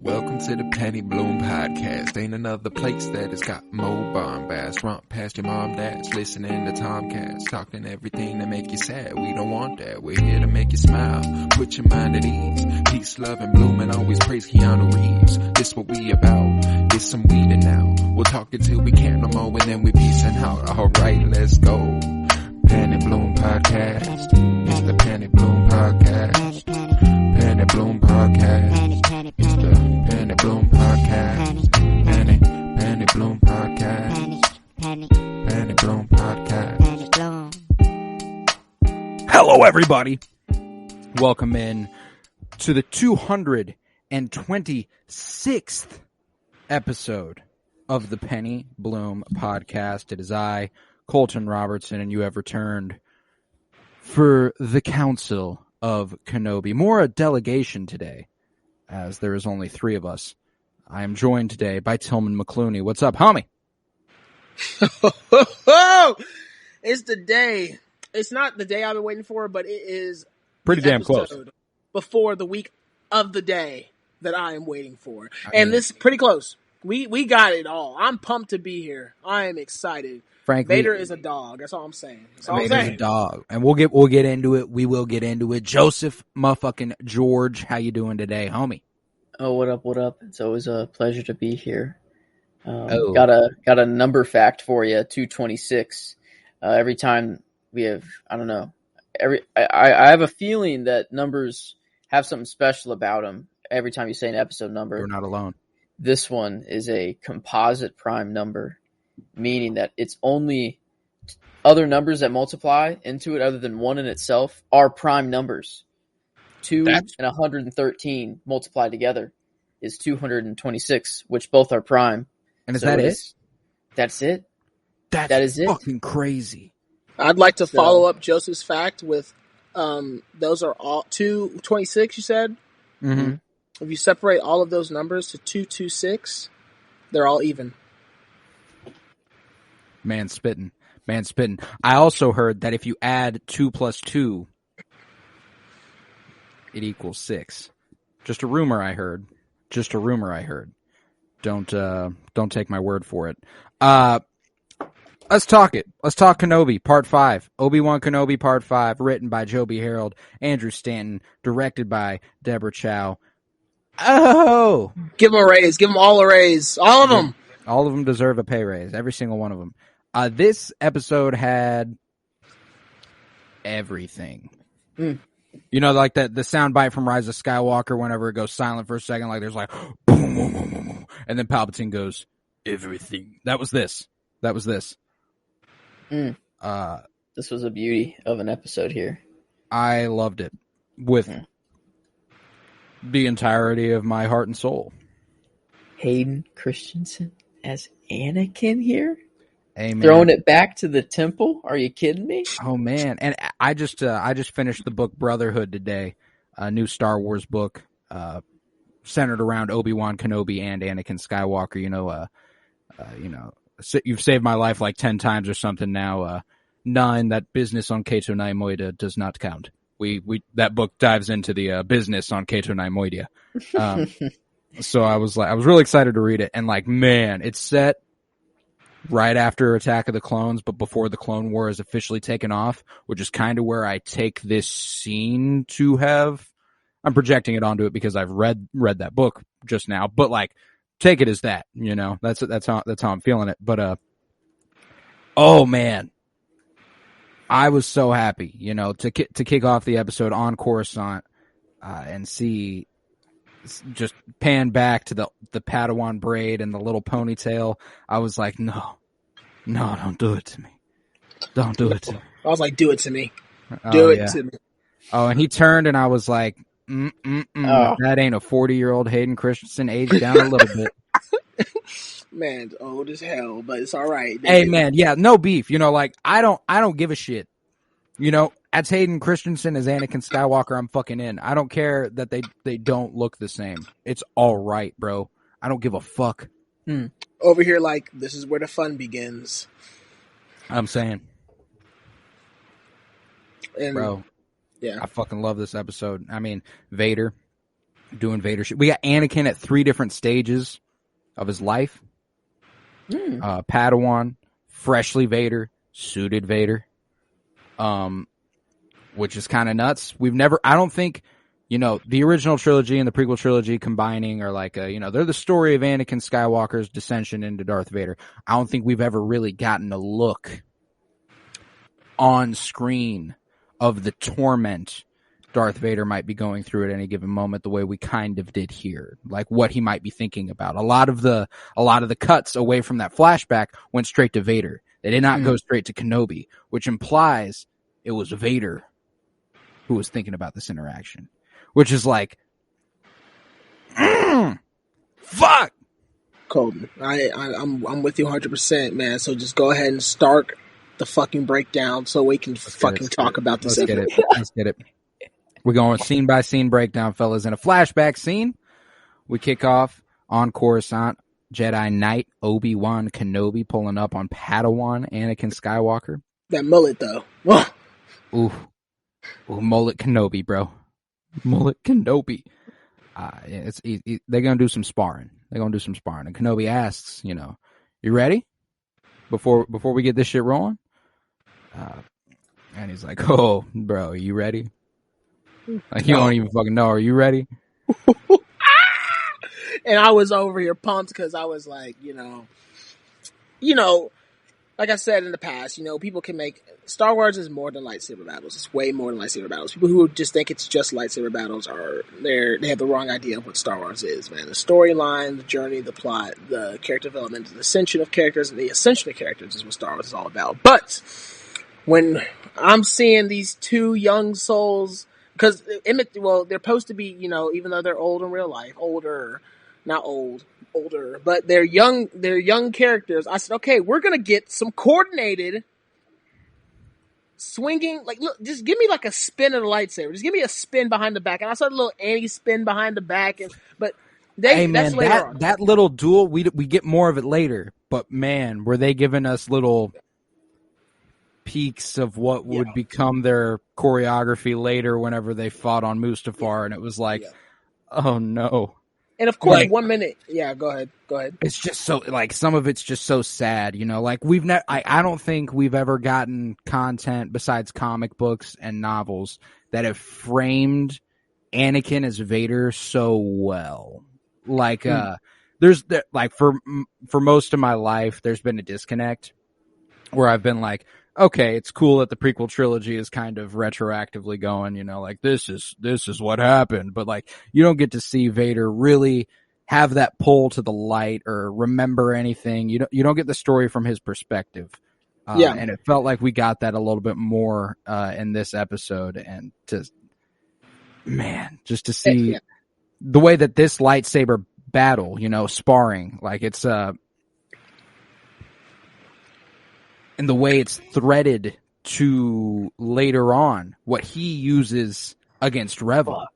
Welcome to the Penny Bloom Podcast. Ain't another place that has got more bombast. Romp past your mom, dad's listening to Tomcats. Talking everything that make you sad. We don't want that. We're here to make you smile. Put your mind at ease. Peace, love, and bloom, and always praise Keanu Reeves. This what we about. This some weeding now. We'll talk until we can't no more, and then we peacing out. Alright, let's go. Penny Bloom Podcast. It's the Penny Bloom Podcast. Penny Bloom Podcast. It's the Penny Bloom Podcast. Penny Bloom Podcast. Penny Bloom Podcast. Hello, everybody. Welcome in to the 226th episode of the Penny Bloom Podcast. It is I, Colton Robertson, and you have returned for the Council of Kenobi. More a delegation today, as there is only three of us. I am joined today by Tillman McClunie. What's up, homie? It's the day. It's not the day I've been waiting for, but it is pretty damn close before the week of the day that I am waiting for. And this is pretty close. We got it all. I'm pumped to be here. I am excited. Frankly, Vader is a dog. That's all I'm saying. Vader's a dog, and we'll get into it. We will get into it. Joseph, motherfucking George, how you doing today, homie? Oh, what up? What up? It's always a pleasure to be here. Got a number fact for you. 226. Every time we have, I don't know. I have a feeling that numbers have something special about them. Every time you say an episode number, you're not alone. This one is a composite prime number, meaning that it's only other numbers that multiply into it other than one in itself are prime numbers. 2 and 113 multiplied together is 226, which both are prime. And is that it? That's it. That is it. Fucking crazy. I'd like to follow up Joseph's fact with those are all 226, you said? Mm-hmm. If you separate all of those numbers to 226, they're all even. Man spitting. I also heard that if you add 2 plus 2, it equals 6. Just a rumor I heard. Don't take my word for it. Let's talk it. Let's talk Kenobi, Part 5. Obi-Wan Kenobi, Part 5, written by Joby Harold, Andrew Stanton, directed by Deborah Chow. Oh! Give them a raise. Give them all a raise. All of them. All of them deserve a pay raise. Every single one of them. This episode had everything. You know, like the soundbite from Rise of Skywalker, whenever it goes silent for a second, like there's like, boom, boom, boom, boom, boom, and then Palpatine goes, everything. That was this. This was a beauty of an episode here. I loved it with the entirety of my heart and soul. Hayden Christensen as Anakin here? Amen. Throwing it back to the temple? Are you kidding me? Oh man! And I just finished the book Brotherhood today, a new Star Wars book, centered around Obi-Wan Kenobi and Anakin Skywalker. You've saved my life like 10 times or something now. 9, that business on Keto Naimoida does not count. We that book dives into the business on Keto Naimoida. So I was really excited to read it, and like, man, it's set right after Attack of the Clones, but before the Clone War is officially taken off, which is kind of where I take this scene to have. I'm projecting it onto it because I've read that book just now, but like, take it as that, that's how I'm feeling it. But oh man, I was so happy, to kick off the episode on Coruscant and see. Just pan back to the Padawan braid and the little ponytail. I was like, no, don't do it to me. Don't do it to me. I was like, do it to me. Do it to me. Oh, and he turned and I was like, that ain't a 40-year-old Hayden Christensen, aged down a little bit. Man, old as hell, but it's all right. Hey man, yeah, no beef. I don't give a shit. As Hayden Christensen as Anakin Skywalker, I'm fucking in. I don't care that they don't look the same. It's all right, bro. I don't give a fuck. Over here, like, this is where the fun begins. I'm saying. And, bro, yeah. I fucking love this episode. I mean, Vader, doing Vader shit. We got Anakin at 3 different stages of his life. Padawan, freshly Vader, suited Vader, which is kind of nuts. I don't think, the original trilogy and the prequel trilogy combining are like, they're the story of Anakin Skywalker's descension into Darth Vader. I don't think we've ever really gotten a look on screen of the torment Darth Vader might be going through at any given moment the way we kind of did here. Like what he might be thinking about. A lot of the cuts away from that flashback went straight to Vader. They did not go straight to Kenobi, which implies it was Vader who was thinking about this interaction. Which is like, fuck. Colton, I'm with you 100%, man. So just go ahead and start the fucking breakdown so we can talk about this. Let's get it. We're going scene by scene breakdown, fellas. In a flashback scene, we kick off on Coruscant. Jedi Knight Obi-Wan Kenobi pulling up on Padawan Anakin Skywalker. That mullet, though. Ooh, mullet Kenobi, bro. Mullet Kenobi. They're gonna do some sparring. And Kenobi asks, you ready? Before we get this shit rolling? And he's like, oh, bro, are you ready? Like, you don't even fucking know. Are you ready? And I was over here pumped because I was like, like I said in the past, people can make Star Wars is more than lightsaber battles. It's way more than lightsaber battles. People who just think it's just lightsaber battles they have the wrong idea of what Star Wars is, man. The storyline, the journey, the plot, the character development, the ascension of characters, and the ascension of characters is what Star Wars is all about. But when I'm seeing these 2 young souls, because they're supposed to be, even though they're old in real life, older, but they're young characters. I said, okay, we're going to get some coordinated swinging. Like, look, just give me like a spin of the lightsaber. Just give me a spin behind the back. And I saw a little anti-spin behind the back. That's later on. That little duel, we get more of it later. But man, were they giving us little peaks of what would become their choreography later whenever they fought on Mustafar. And it was like, oh no. And of course, 1 minute. Yeah, go ahead. It's just so, like, some of it's just so sad, like I don't think we've ever gotten content besides comic books and novels that have framed Anakin as Vader so well. Like, for most of my life, there's been a disconnect where I've been like, okay, it's cool that the prequel trilogy is kind of retroactively going, like this is what happened, but like you don't get to see Vader really have that pull to the light or remember anything. You don't get the story from his perspective. And it felt like we got that a little bit more in this episode, and just to see the way that this lightsaber battle, sparring, like it's and the way it's threaded to later on what he uses against Reva.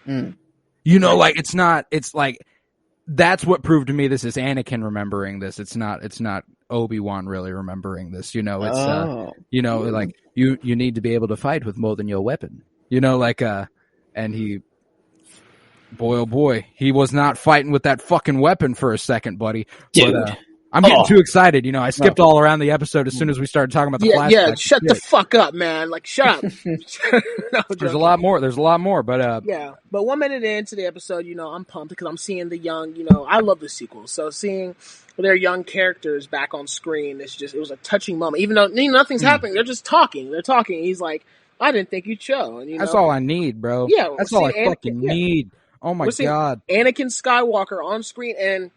Like it's like that's what proved to me this is Anakin remembering this. It's not Obi-Wan really remembering this. Like you need to be able to fight with more than your weapon. And he, boy oh boy, he was not fighting with that fucking weapon for a second, buddy. Dude. But, I'm getting too excited. I skipped all around the episode as soon as we started talking about the flashback. Yeah, shut the fuck up, man. Like, shut up. No, there's a lot more, but yeah. But 1 minute into the episode, I'm pumped because I'm seeing the young, I love the sequel. So seeing their young characters back on screen, it was a touching moment. Even though nothing's happening, they're just talking. They're talking. He's like, I didn't think you'd show. And, that's all I need, bro. Yeah. That's all I fucking need. Oh my God. Anakin Skywalker on screen, and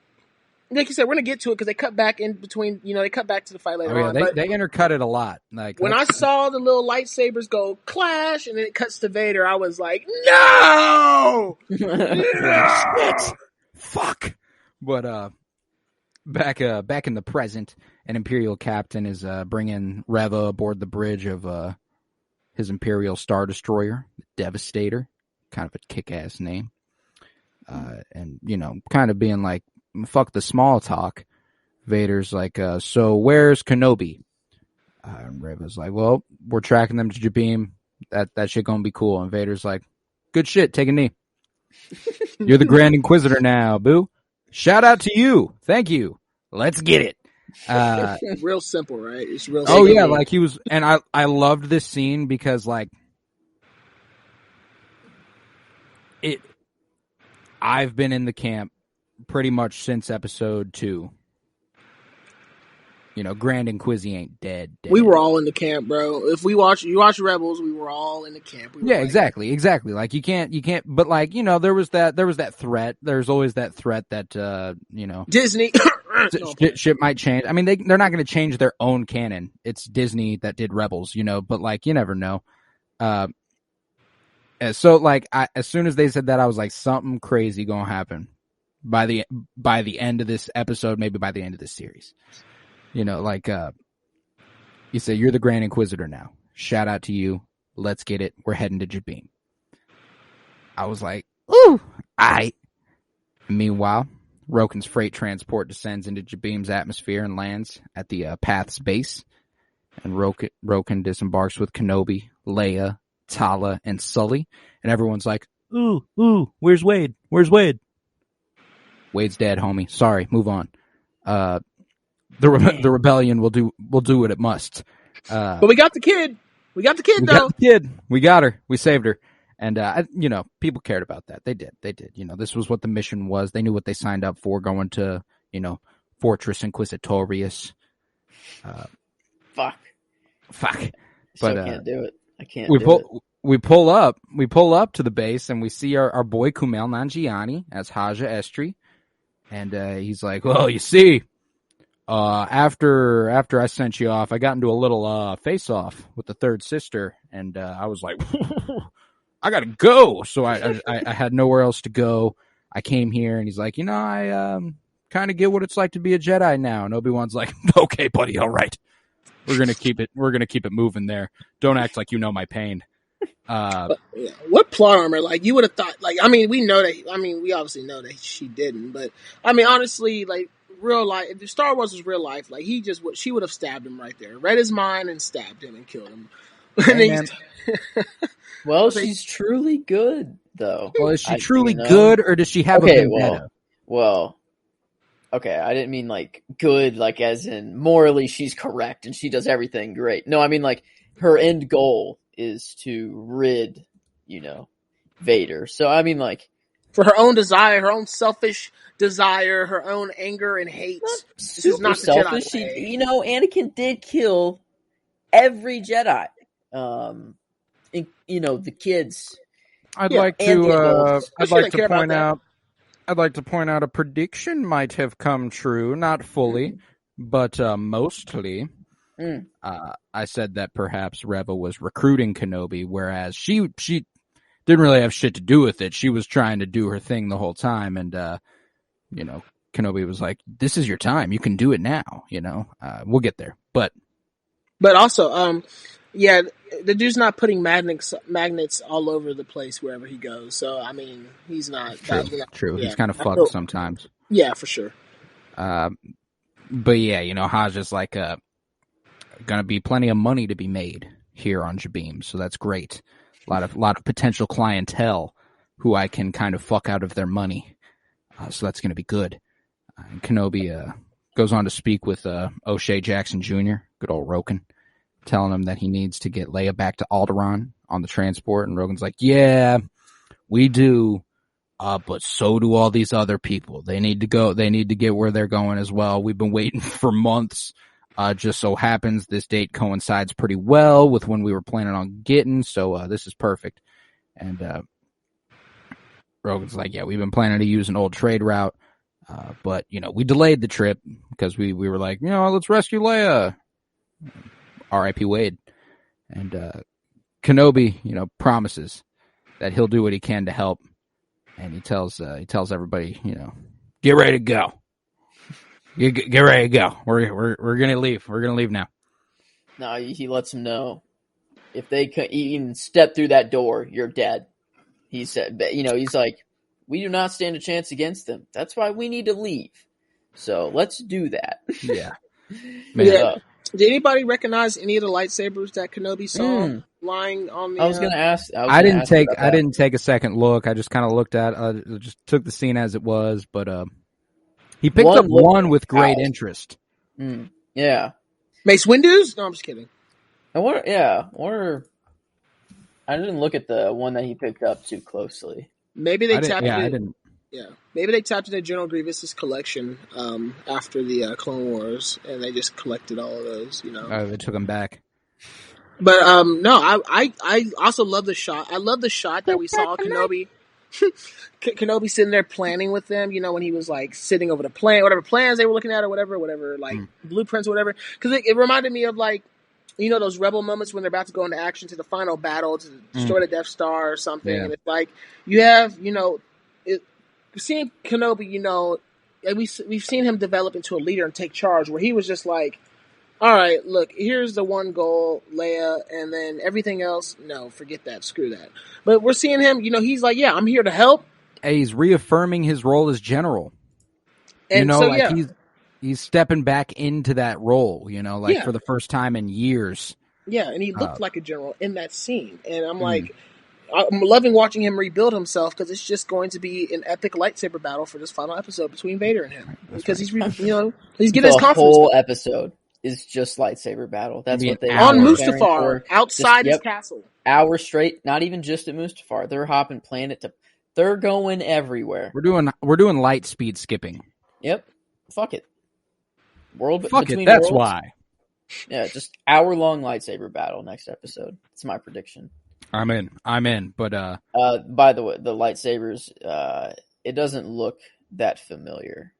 like you said, we're gonna get to it because they cut back in between. They cut back to the fight later on. They intercut it a lot. Like when I saw the little lightsabers go clash, and then it cuts to Vader, I was like, "No, shit, fuck." But back in the present, an Imperial captain is bringing Reva aboard the bridge of his Imperial Star Destroyer, the Devastator, kind of a kick-ass name, and kind of being like, fuck the small talk. Vader's like, so where's Kenobi? And Reva's like, well, we're tracking them to Jabim. That shit gonna be cool. And Vader's like, good shit, take a knee. You're the Grand Inquisitor now, boo. Shout out to you. Thank you. Let's get it. Real simple, right? It's real Oh simple. yeah, like he was, and I loved this scene because like I've been in the camp pretty much since episode 2. You know, Grand Inquisi ain't dead. We were all in the camp, bro. If you watch Rebels, we were all in the camp. Yeah, exactly. Like you can't, but like, you know, there was that threat. There's always that threat that, you know, Disney shit might change. I mean, they're not going to change their own canon. It's Disney that did Rebels, you know, but like, you never know. So like, as soon as they said that, I was like, something crazy gonna happen by the end of this episode, maybe by the end of this series. You know, like, you say, you're the Grand Inquisitor now. Shout out to you. Let's get it. We're heading to Jabim. I was like, ooh, aight. Meanwhile, Roken's freight transport descends into Jabim's atmosphere and lands at the Path's base. And Roken disembarks with Kenobi, Leia, Tala, and Sully. And everyone's like, ooh, where's Wade? Wade's dead, homie. Sorry, move on. The rebellion will do what it must. But we got the kid. We got the kid. We got her. We saved her. And you know, people cared about that. They did. You know, this was what the mission was. They knew what they signed up for, going to, you know, Fortress Inquisitorius. Fuck. But I can't do it. I can't. We pull up to the base, and we see our boy Kumail Nanjiani as Haja Estri, and he's like, "Well, you see, after I sent you off, I got into a little face-off with the third sister, and I was like, I gotta go. So I had nowhere else to go. I came here, and he's like, you know, I kind of get what it's like to be a Jedi now. And Obi-Wan's like, okay, buddy, all right. We're gonna keep it moving there. Don't act like you know my pain. What plot armor? Like, you would have thought. Like, I mean, we obviously know that she didn't. But I mean, honestly, like, real life. If Star Wars was real life, like, she would have stabbed him right there, read his mind, and stabbed him and killed him. Well, she's truly good, though. Well, is she truly good, or does she have a vendetta? Well, okay, I didn't mean, like, good, like, as in morally she's correct and she does everything great. No, I mean, like, her end goal is to rid, you know, Vader. So, I mean, like, for her own desire, her own selfish desire, her own anger and hate. This is not selfish. You know, Anakin did kill every Jedi. You know, the kids. I'd like to point out a prediction might have come true, not fully, but mostly. I said that perhaps Reva was recruiting Kenobi, whereas she didn't really have shit to do with it. She was trying to do her thing the whole time, and you know, Kenobi was like, "This is your time. You can do it now." You know, we'll get there, but also, yeah, the dude's not putting magnets all over the place wherever he goes. So, I mean, he's not. True. Yeah, he's kind of fucked sometimes. Yeah, for sure. But yeah, you know, Haja's like, gonna be plenty of money to be made here on Jabim, so that's great. A lot of potential clientele who I can kind of fuck out of their money. So that's gonna be good. And Kenobi goes on to speak with O'Shea Jackson Jr., good old Roken, telling him that he needs to get Leia back to Alderaan on the transport. And Rogen's like, yeah, we do. But so do all these other people. They need to go. They need to get where they're going as well. We've been waiting for months. Just so happens this date coincides pretty well with when we were planning on getting. So this is perfect. And Rogen's like, yeah, we've been planning to use an old trade route. But, you know, we delayed the trip because we were like, you know, let's rescue Leia. R.I.P. Wade. And Kenobi, you know, promises that he'll do what he can to help. And he tells everybody, you know, get ready to go. Get ready to go. We're gonna leave. We're gonna leave now. No, he lets them know if they even step through that door, you're dead. He said, you know, he's like, we do not stand a chance against them. That's why we need to leave. So let's do that. Yeah. Man. Yeah. Did anybody recognize any of the lightsabers that Kenobi saw? lying on the. I was gonna ask. I didn't take a second look. I just kind of looked at. Just took the scene as it was. But he picked up one with great interest. Yeah. Mace Windu's? No, I'm just kidding. I didn't look at the one that he picked up too closely. Maybe they tapped I it. didn't. Yeah, maybe they tapped into General Grievous's collection after the Clone Wars, and they just collected all of those. Oh, they took them back. But no, I also love the shot. I love the shot that we saw Kenobi. Kenobi sitting there planning with them, when he was like sitting over the plan, whatever plans they were looking at, or whatever, like blueprints or whatever. Because it reminded me of like, those rebel moments when they're about to go into action to the final battle to destroy the Death Star or something. Yeah. And it's like you have, seeing Kenobi, we've seen him develop into a leader and take charge. Where he was just like, all right, look, here's the one goal, Leia, and then everything else, no, forget that, screw that. But we're seeing him, he's like, yeah, I'm here to help. Hey, he's reaffirming his role as general. And he's stepping back into that role, for the first time in years. Yeah, and he looked like a general in that scene. And I'm like, I'm loving watching him rebuild himself because it's just going to be an epic lightsaber battle for this final episode between Vader and him. Because he's getting his confidence. The whole episode is just lightsaber battle. That's what they on Mustafar outside his castle. Hour straight, not even just at Mustafar. They're hopping they're going everywhere. We're doing light speed skipping. Yep. Fuck it. That's why. Yeah, just hour-long lightsaber battle next episode. It's my prediction. I'm in. But by the way, the lightsabers, it doesn't look that familiar.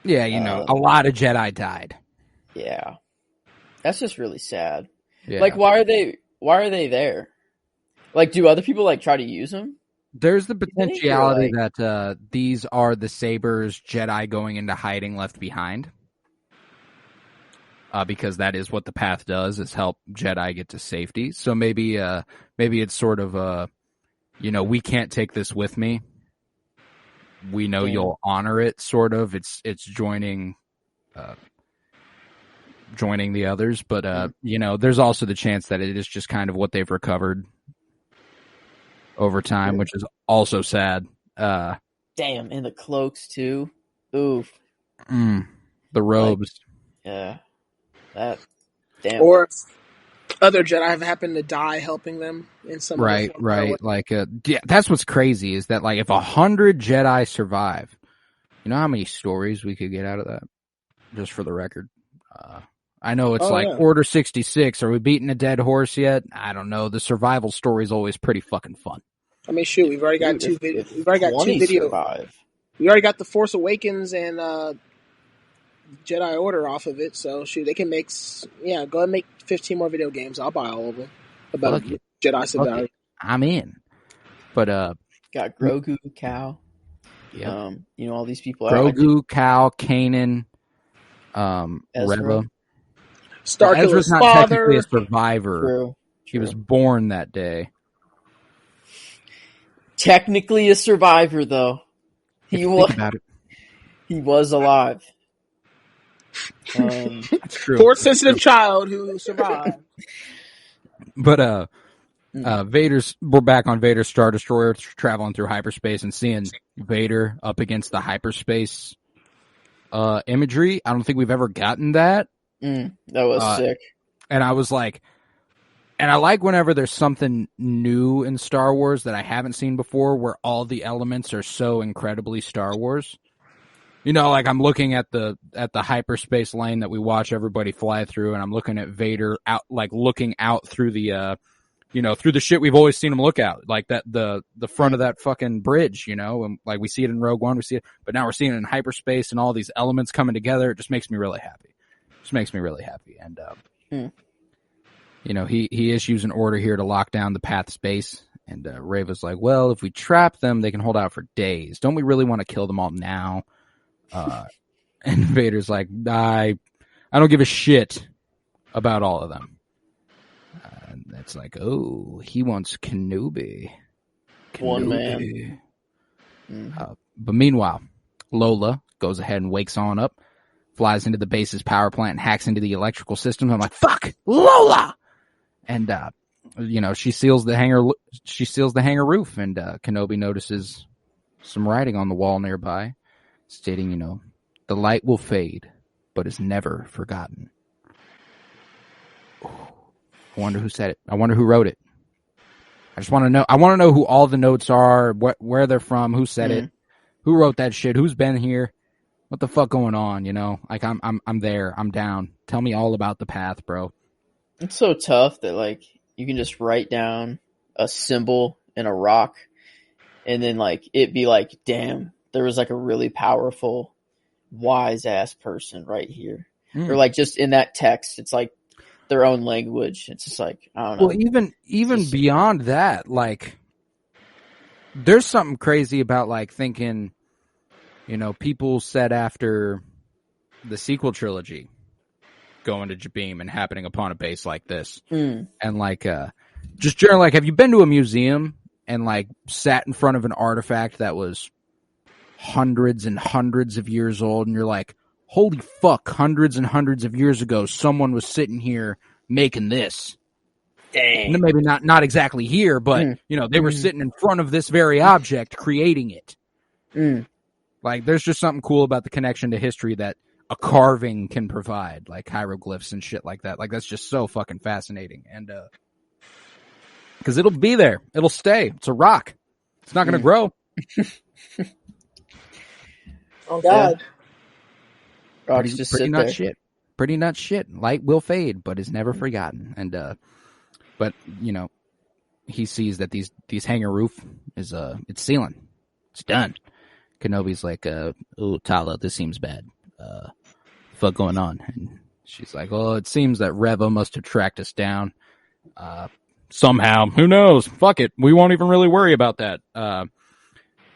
Yeah, a lot of Jedi died. Yeah. That's just really sad. Yeah. Like, why are they there? Like, do other people like try to use them? There's the potentiality that these are the sabers Jedi going into hiding left behind. Because that is what the path does, is help Jedi get to safety. So maybe it's sort of we can't take this with me. We know you'll honor it, sort of. It's joining the others, but there's also the chance that it is just kind of what they've recovered over time, which is also sad. Damn, and the cloaks too. Oof. The robes. Yeah. That damn. Or other Jedi have happened to die helping them in some right. Like, that's what's crazy is that like if 100 Jedi survive, you know how many stories we could get out of that? Just for the record, I know it's Order 66. Are we beating a dead horse yet? I don't know. The survival story is always pretty fucking fun. I mean, shoot, we've already got two videos. We've already got 2 videos. Survive. We already got the Force Awakens and Jedi Order off of it, so shoot, they can go ahead and make 15 more video games. I'll buy all of them about Jedi survival. I'm in. But got Grogu, Cal. Yeah. All these people. Grogu, Cal, Kanan, Reva. Ezra's not father. Technically a survivor. True. He was born that day. Technically a survivor, though. He was alive. That's true. Poor sensitive child who survived. But we're back on Vader's Star Destroyer, traveling through hyperspace and seeing Vader up against the hyperspace imagery. I don't think we've ever gotten that. That was sick. And I was like, and I like whenever there's something new in Star Wars that I haven't seen before, where all the elements are so incredibly Star Wars. Like I'm looking at the hyperspace lane that we watch everybody fly through, and I'm looking at Vader looking out through the through the shit we've always seen him look out, like that the front of that fucking bridge, and like we see it in Rogue One, we see it, but now we're seeing it in hyperspace and all these elements coming together. It just makes me really happy. And he issues an order here to lock down the path space, and Reva's like, well, if we trap them, they can hold out for days. Don't we really want to kill them all now? And Vader's like, I don't give a shit about all of them. And that's like, oh, he wants Kenobi. One man. But meanwhile, Lola goes ahead and wakes on up, flies into the base's power plant, and hacks into the electrical systems. I'm like, fuck, Lola! And she seals the hangar roof, and Kenobi notices some writing on the wall nearby, stating, the light will fade, but is never forgotten. I wonder who said it. I wonder who wrote it. I just want to know. I want to know who all the notes are, where they're from, who said it, who wrote that shit, who's been here, what the fuck going on. Like I'm there, I'm down. Tell me all about the path, bro. It's so tough that like you can just write down a symbol in a rock, and then like it be like, damn, there was like a really powerful, wise ass person right here, or like just in that text, it's like their own language. It's just like, I don't know. Well, even beyond that, like there's something crazy about like thinking, people said after the sequel trilogy going to Jabeam and happening upon a base like this, and like just generally, like, have you been to a museum and like sat in front of an artifact that was hundreds and hundreds of years old, and you're like, holy fuck, hundreds and hundreds of years ago, someone was sitting here making this. Dang. And maybe not exactly here, but, they were sitting in front of this very object, creating it. Like, there's just something cool about the connection to history that a carving can provide, like hieroglyphs and shit like that. Like, that's just so fucking fascinating. And, because it'll be there. It'll stay. It's a rock. It's not going to grow. Oh, God. Yeah. Rocks just pretty sit nuts there. shit. Pretty nuts shit. Light will fade, but is never forgotten. And, but, he sees that these hangar roof is, it's sealing. It's done. Kenobi's like, oh, Tala, this seems bad. What's going on? And she's like, oh, it seems that Reva must have tracked us down. Somehow. Who knows? Fuck it. We won't even really worry about that.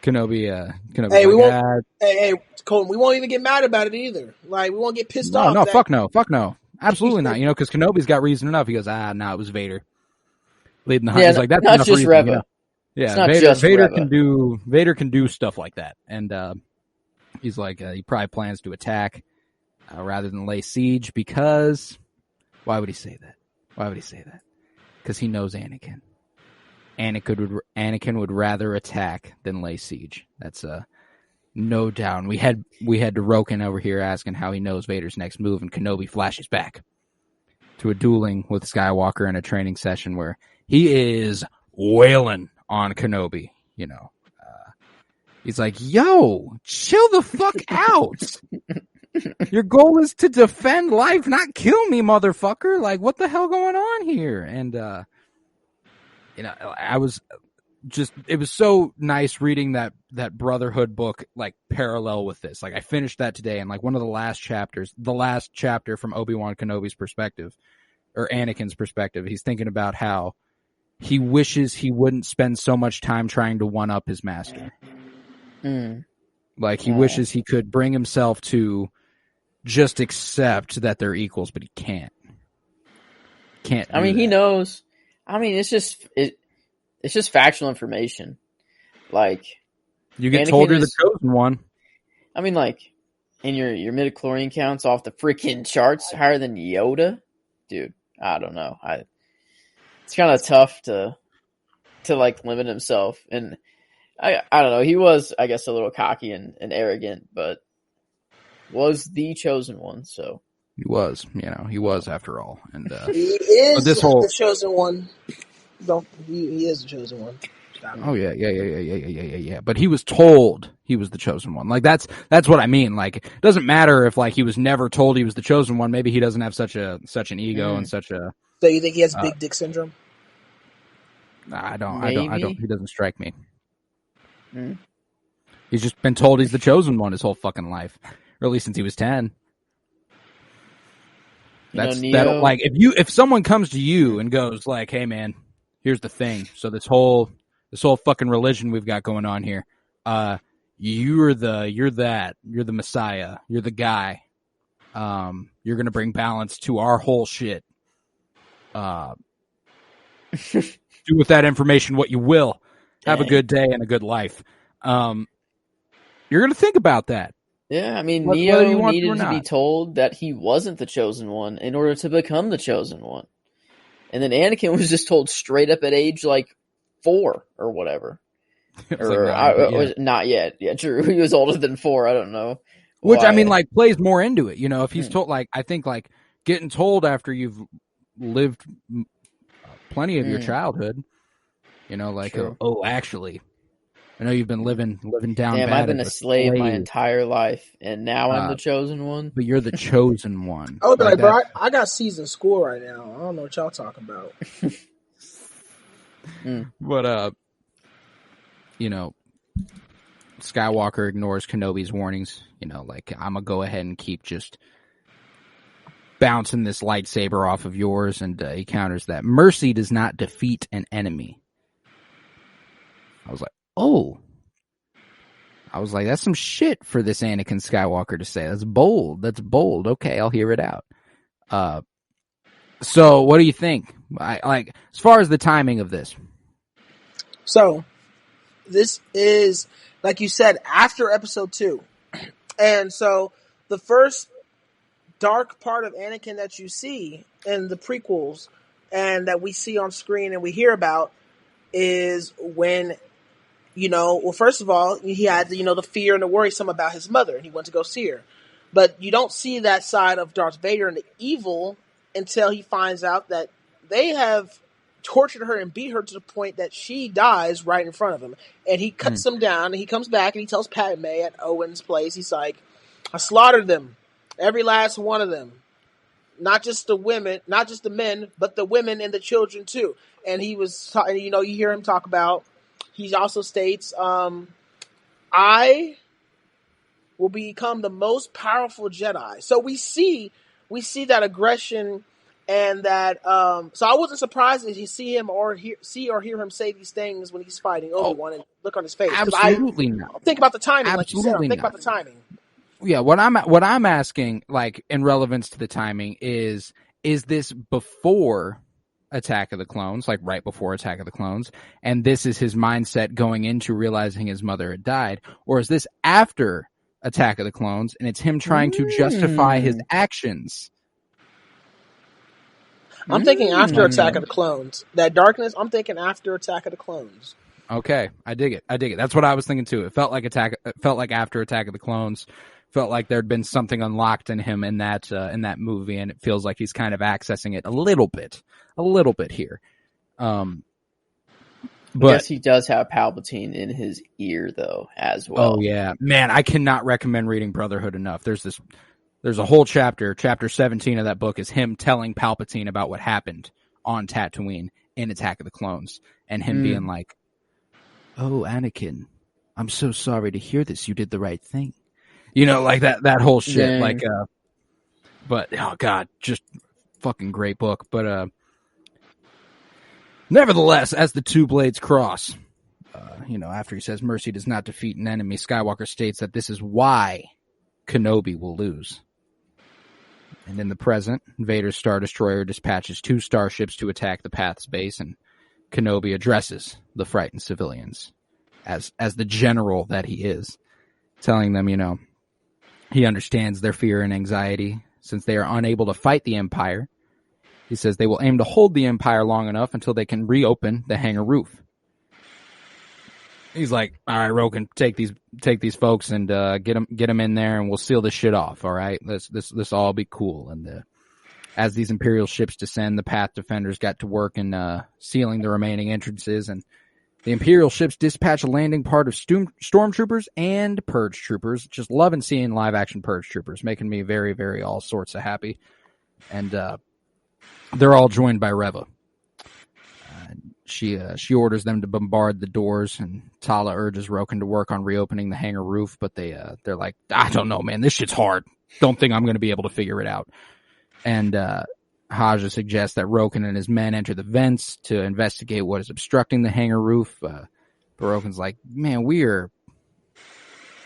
Kenobi, hey, we won't. Hey, Colton, we won't even get mad about it either. Like, we won't get pissed off. No, fuck no. Absolutely not. Because Kenobi's got reason enough. He goes, no, it was Vader leading the hunt. He's like, that's not enough just reason, Reva. Yeah, Vader can do stuff like that. And he's like, he probably plans to attack rather than lay siege, because why would he say that? Because he knows Anakin. Anakin would rather attack than lay siege. That's no doubt. We had Dorokin over here asking how he knows Vader's next move, and Kenobi flashes back to a dueling with Skywalker in a training session where he is wailing on Kenobi. He's like, yo, chill the fuck out. Your goal is to defend life, not kill me, motherfucker. Like, what the hell going on here? And, I was just, it was so nice reading that Brotherhood book, like, parallel with this. Like, I finished that today, and like one of the last chapter from Obi-Wan Kenobi's perspective, or Anakin's perspective, he's thinking about how he wishes he wouldn't spend so much time trying to one-up his master. Like, he wishes he could bring himself to just accept that they're equals, but he can't. I mean, he knows. I mean, it's just factual information. Like, you get told you're the chosen one. I mean, like, and your midichlorian counts off the freaking charts higher than Yoda, dude. I don't know. It's kind of tough to like limit himself, and I don't know. He was, I guess, a little cocky and arrogant, but was the chosen one. So he was after all, and he is the chosen one. He is the chosen one. Oh yeah. But he was told he was the chosen one. Like, that's what I mean. Like, it doesn't matter if like he was never told he was the chosen one. Maybe he doesn't have such an ego and such a. So you think he has big dick syndrome? I don't. He doesn't strike me. He's just been told he's the chosen one his whole fucking life, or at least since he was 10. Like, if someone comes to you and goes like, "Hey man, here's the thing. So this whole fucking religion we've got going on here, you're the Messiah, you're the guy. You're gonna bring balance to our whole shit. Do with that information what you will. Have a good day and a good life." You're gonna think about that. Yeah, I mean, Neo needed to be told that he wasn't the chosen one in order to become the chosen one. And then Anakin was just told straight up at age like 4 or whatever. Not yet. Yeah, true. He was older than 4. I don't know. Which, why. I mean, like, plays more into it. You know, if he's told, like, I think, like, getting told after you've lived plenty of your childhood, you know, like, actually, I know you've been living down Damn, bad. I've been a slave my entire life, and now I'm the chosen one. But you're the chosen one. I was like, bro, I got C's in school right now. I don't know what y'all talking about. But, you know, Skywalker ignores Kenobi's warnings. You know, like, I'm going to go ahead and keep just bouncing this lightsaber off of yours. And he counters that. Mercy does not defeat an enemy. I was like, oh. I was like, that's some shit for this Anakin Skywalker to say. That's bold. That's bold. Okay, I'll hear it out. So what do you think? Like, as far as the timing of this. So, this is, like you said, after episode 2. And so, the first dark part of Anakin that you see in the prequels and that we see on screen and we hear about is when, you know, well, first of all, he had, you know, the fear and the worrisome about his mother, and he went to go see her. But you don't see that side of Darth Vader and the evil until he finds out that they have tortured her and beat her to the point that she dies right in front of him. And he cuts them down, and he comes back and he tells Padme at Owen's place, he's like, I slaughtered them. Every last one of them. Not just the women, not just the men, but the women and the children too. And he was, you know, you hear him talk about, he also states, I will become the most powerful Jedi. So we see that aggression and that, so I wasn't surprised that you see him or hear him say these things when he's fighting Obi-Wan and look on his face. Absolutely not. Think about the timing, Absolutely like you said. Think not. about the timing. Yeah, what I'm asking, like, in relevance to the timing is this before Attack of the Clones, like right before Attack of the Clones, and this is his mindset going into realizing his mother had died, or is this after Attack of the Clones and it's him trying to justify his actions? I'm thinking after Attack of the Clones. That darkness, I'm thinking after Attack of the Clones. Okay, I dig it. That's what I was thinking too. It felt like after Attack of the Clones. Felt like there'd been something unlocked in him in that movie, and it feels like he's kind of accessing it a little bit here. But I guess he does have Palpatine in his ear though, as well. Oh yeah, man, I cannot recommend reading Brotherhood enough. There's a whole chapter 17 of that book is him telling Palpatine about what happened on Tatooine in Attack of the Clones, and him being like, "Oh, Anakin, I'm so sorry to hear this. You did the right thing." You know, like that whole shit. Yeah. Like, but oh god, just fucking great book. But nevertheless, as the two blades cross, you know, after he says mercy does not defeat an enemy, Skywalker states that this is why Kenobi will lose. And in the present, Vader's Star Destroyer dispatches 2 starships to attack the Path's base, and Kenobi addresses the frightened civilians as the general that he is, telling them, you know, he understands their fear and anxiety since they are unable to fight the Empire. He says they will aim to hold the Empire long enough until they can reopen the hangar roof. He's like, all right, Roken, take these folks and get them in there, and we'll seal this shit off. All right, this all be cool. And as these Imperial ships descend, the Path defenders got to work in sealing the remaining entrances, and the Imperial ships dispatch a landing part of stormtroopers and purge troopers. Just loving seeing live-action purge troopers, making me very, very all sorts of happy. And they're all joined by Reva. She orders them to bombard the doors, and Tala urges Roken to work on reopening the hangar roof, but they're like, I don't know, man, this shit's hard. Don't think I'm going to be able to figure it out. And Haja suggests that Roken and his men enter the vents to investigate what is obstructing the hangar roof. But Roken's like, man,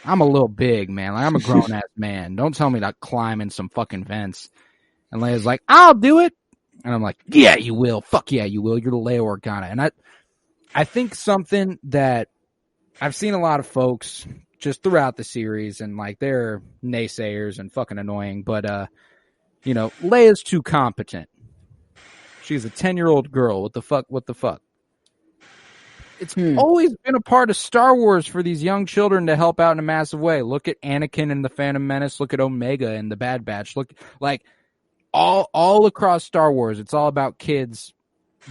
I'm a little big, man. Like, I'm a grown-ass man. Don't tell me to climb in some fucking vents. And Leia's like, I'll do it. And I'm like, yeah, you will. Fuck yeah, you will. You're the Leia Organa. And I think something that I've seen a lot of folks just throughout the series, and like they're naysayers and fucking annoying, but you know, Leia's too competent. She's a 10-year-old girl. What the fuck? It's always been a part of Star Wars for these young children to help out in a massive way. Look at Anakin and the Phantom Menace. Look at Omega and the Bad Batch. Look, like, all across Star Wars, it's all about kids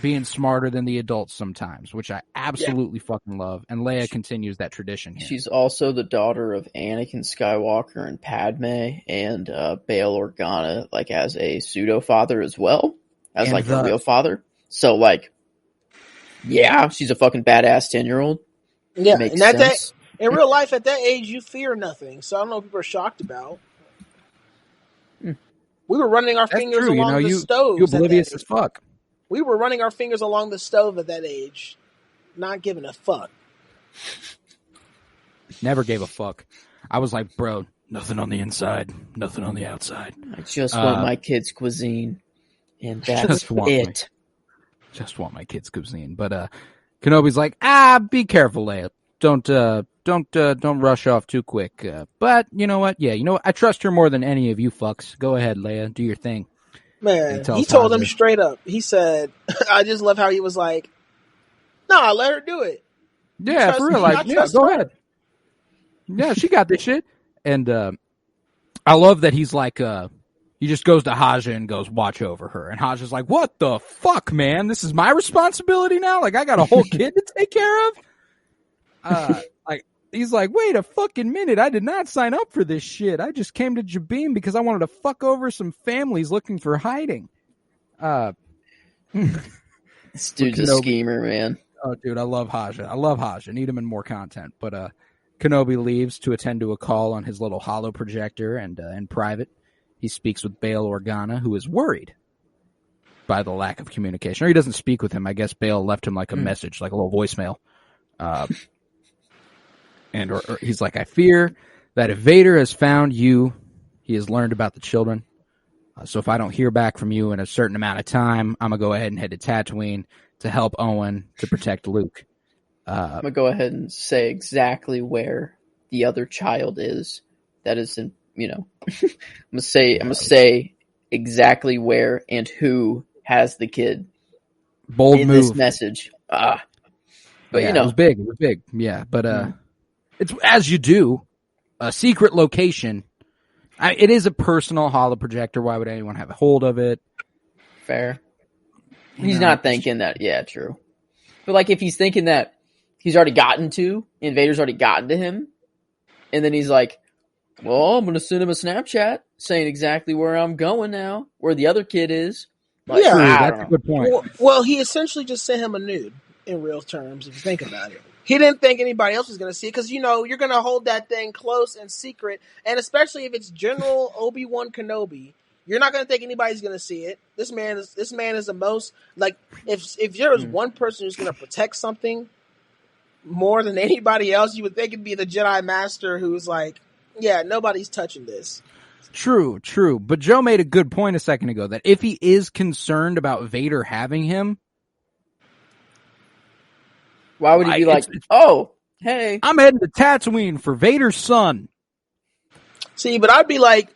being smarter than the adults sometimes, which I absolutely fucking love. And Leia continues that tradition here. She's also the daughter of Anakin Skywalker and Padme, and Bail Organa, like, as a pseudo-father as well, as, like, a real father. So, like, yeah, she's a fucking badass 10-year-old. Yeah, Makes and sense. in real life, at that age, you fear nothing. So I don't know what people are shocked about. We were running our fingers along the stove. You oblivious as fuck. We were running our fingers along the stove at that age, not giving a fuck. Never gave a fuck. I was like, bro, nothing on the inside, nothing on the outside. I just want my kids' cuisine, and that's it. Just want my kids' cuisine. But Kenobi's like, be careful, Leia. Don't rush off too quick. But you know what? Yeah, I trust her more than any of you fucks. Go ahead, Leia, do your thing. Man, he told him straight up. He said, I just love how he was like, nah, let her do it. Yeah, for real. Like, yeah, go ahead. Yeah, she got this shit. And I love that he's like, he just goes to Haja and goes, watch over her. And Haja's like, what the fuck, man? This is my responsibility now? Like, I got a whole kid to take care of? He's like, wait a fucking minute. I did not sign up for this shit. I just came to Jabim because I wanted to fuck over some families looking for hiding. This dude's a schemer, man. Oh, dude, I love Haja. Need him in more content. But Kenobi leaves to attend to a call on his little holo projector, and in private, he speaks with Bail Organa, who is worried by the lack of communication. Or he doesn't speak with him. I guess Bail left him like a message, like a little voicemail. And or he's like, I fear that if Vader has found you, he has learned about the children. So if I don't hear back from you in a certain amount of time, I'm going to go ahead and head to Tatooine to help Owen to protect Luke. I'm going to go ahead and say exactly where the other child is. That is in, I'm going to say exactly where and who has the kid. Bold in move. This message. But yeah, it was big. Yeah, but it's as you do, a secret location. It is a personal holo projector. Why would anyone have a hold of it? Fair. He's not thinking that. Yeah, true. But like, if he's thinking that he's already gotten to, and Vader's already gotten to him, and then he's like, well, I'm going to send him a Snapchat saying exactly where I'm going now, where the other kid is. Like, yeah, that's a good point. Well, he essentially just sent him a nude in real terms, if you think about it. He didn't think anybody else was going to see it because, you're going to hold that thing close and secret. And especially if it's General Obi-Wan Kenobi, you're not going to think anybody's going to see it. This man is the most, like, if there was one person who's going to protect something more than anybody else, you would think it'd be the Jedi Master who's like, yeah, nobody's touching this. True. But Joe made a good point a second ago that if he is concerned about Vader having him, why would he be like, oh, hey, I'm heading to Tatooine for Vader's son? See, but I'd be like,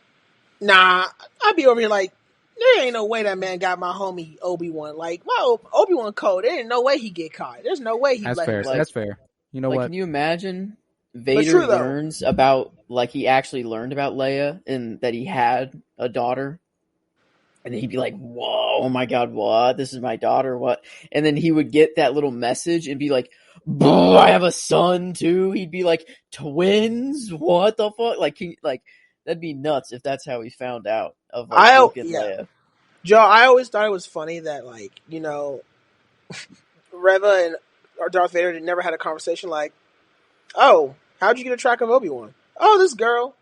nah, I'd be over here like, there ain't no way that man got my homie Obi-Wan. Like, my Obi-Wan code, there ain't no way he get caught. There's no way he That's let fair. him. That's fair. You know what? Can you imagine Vader learns about, like, he actually learned about Leia and that he had a daughter? And then he'd be like, whoa, oh my God, what? This is my daughter, what? And then he would get that little message and be like, I have a son too. He'd be like, twins? What the fuck? Like, that'd be nuts if that's how he found out of Luke and Leia. Joe, I always thought it was funny that, like, Reva and Darth Vader never had a conversation like, oh, how'd you get a track of Obi-Wan? Oh, this girl.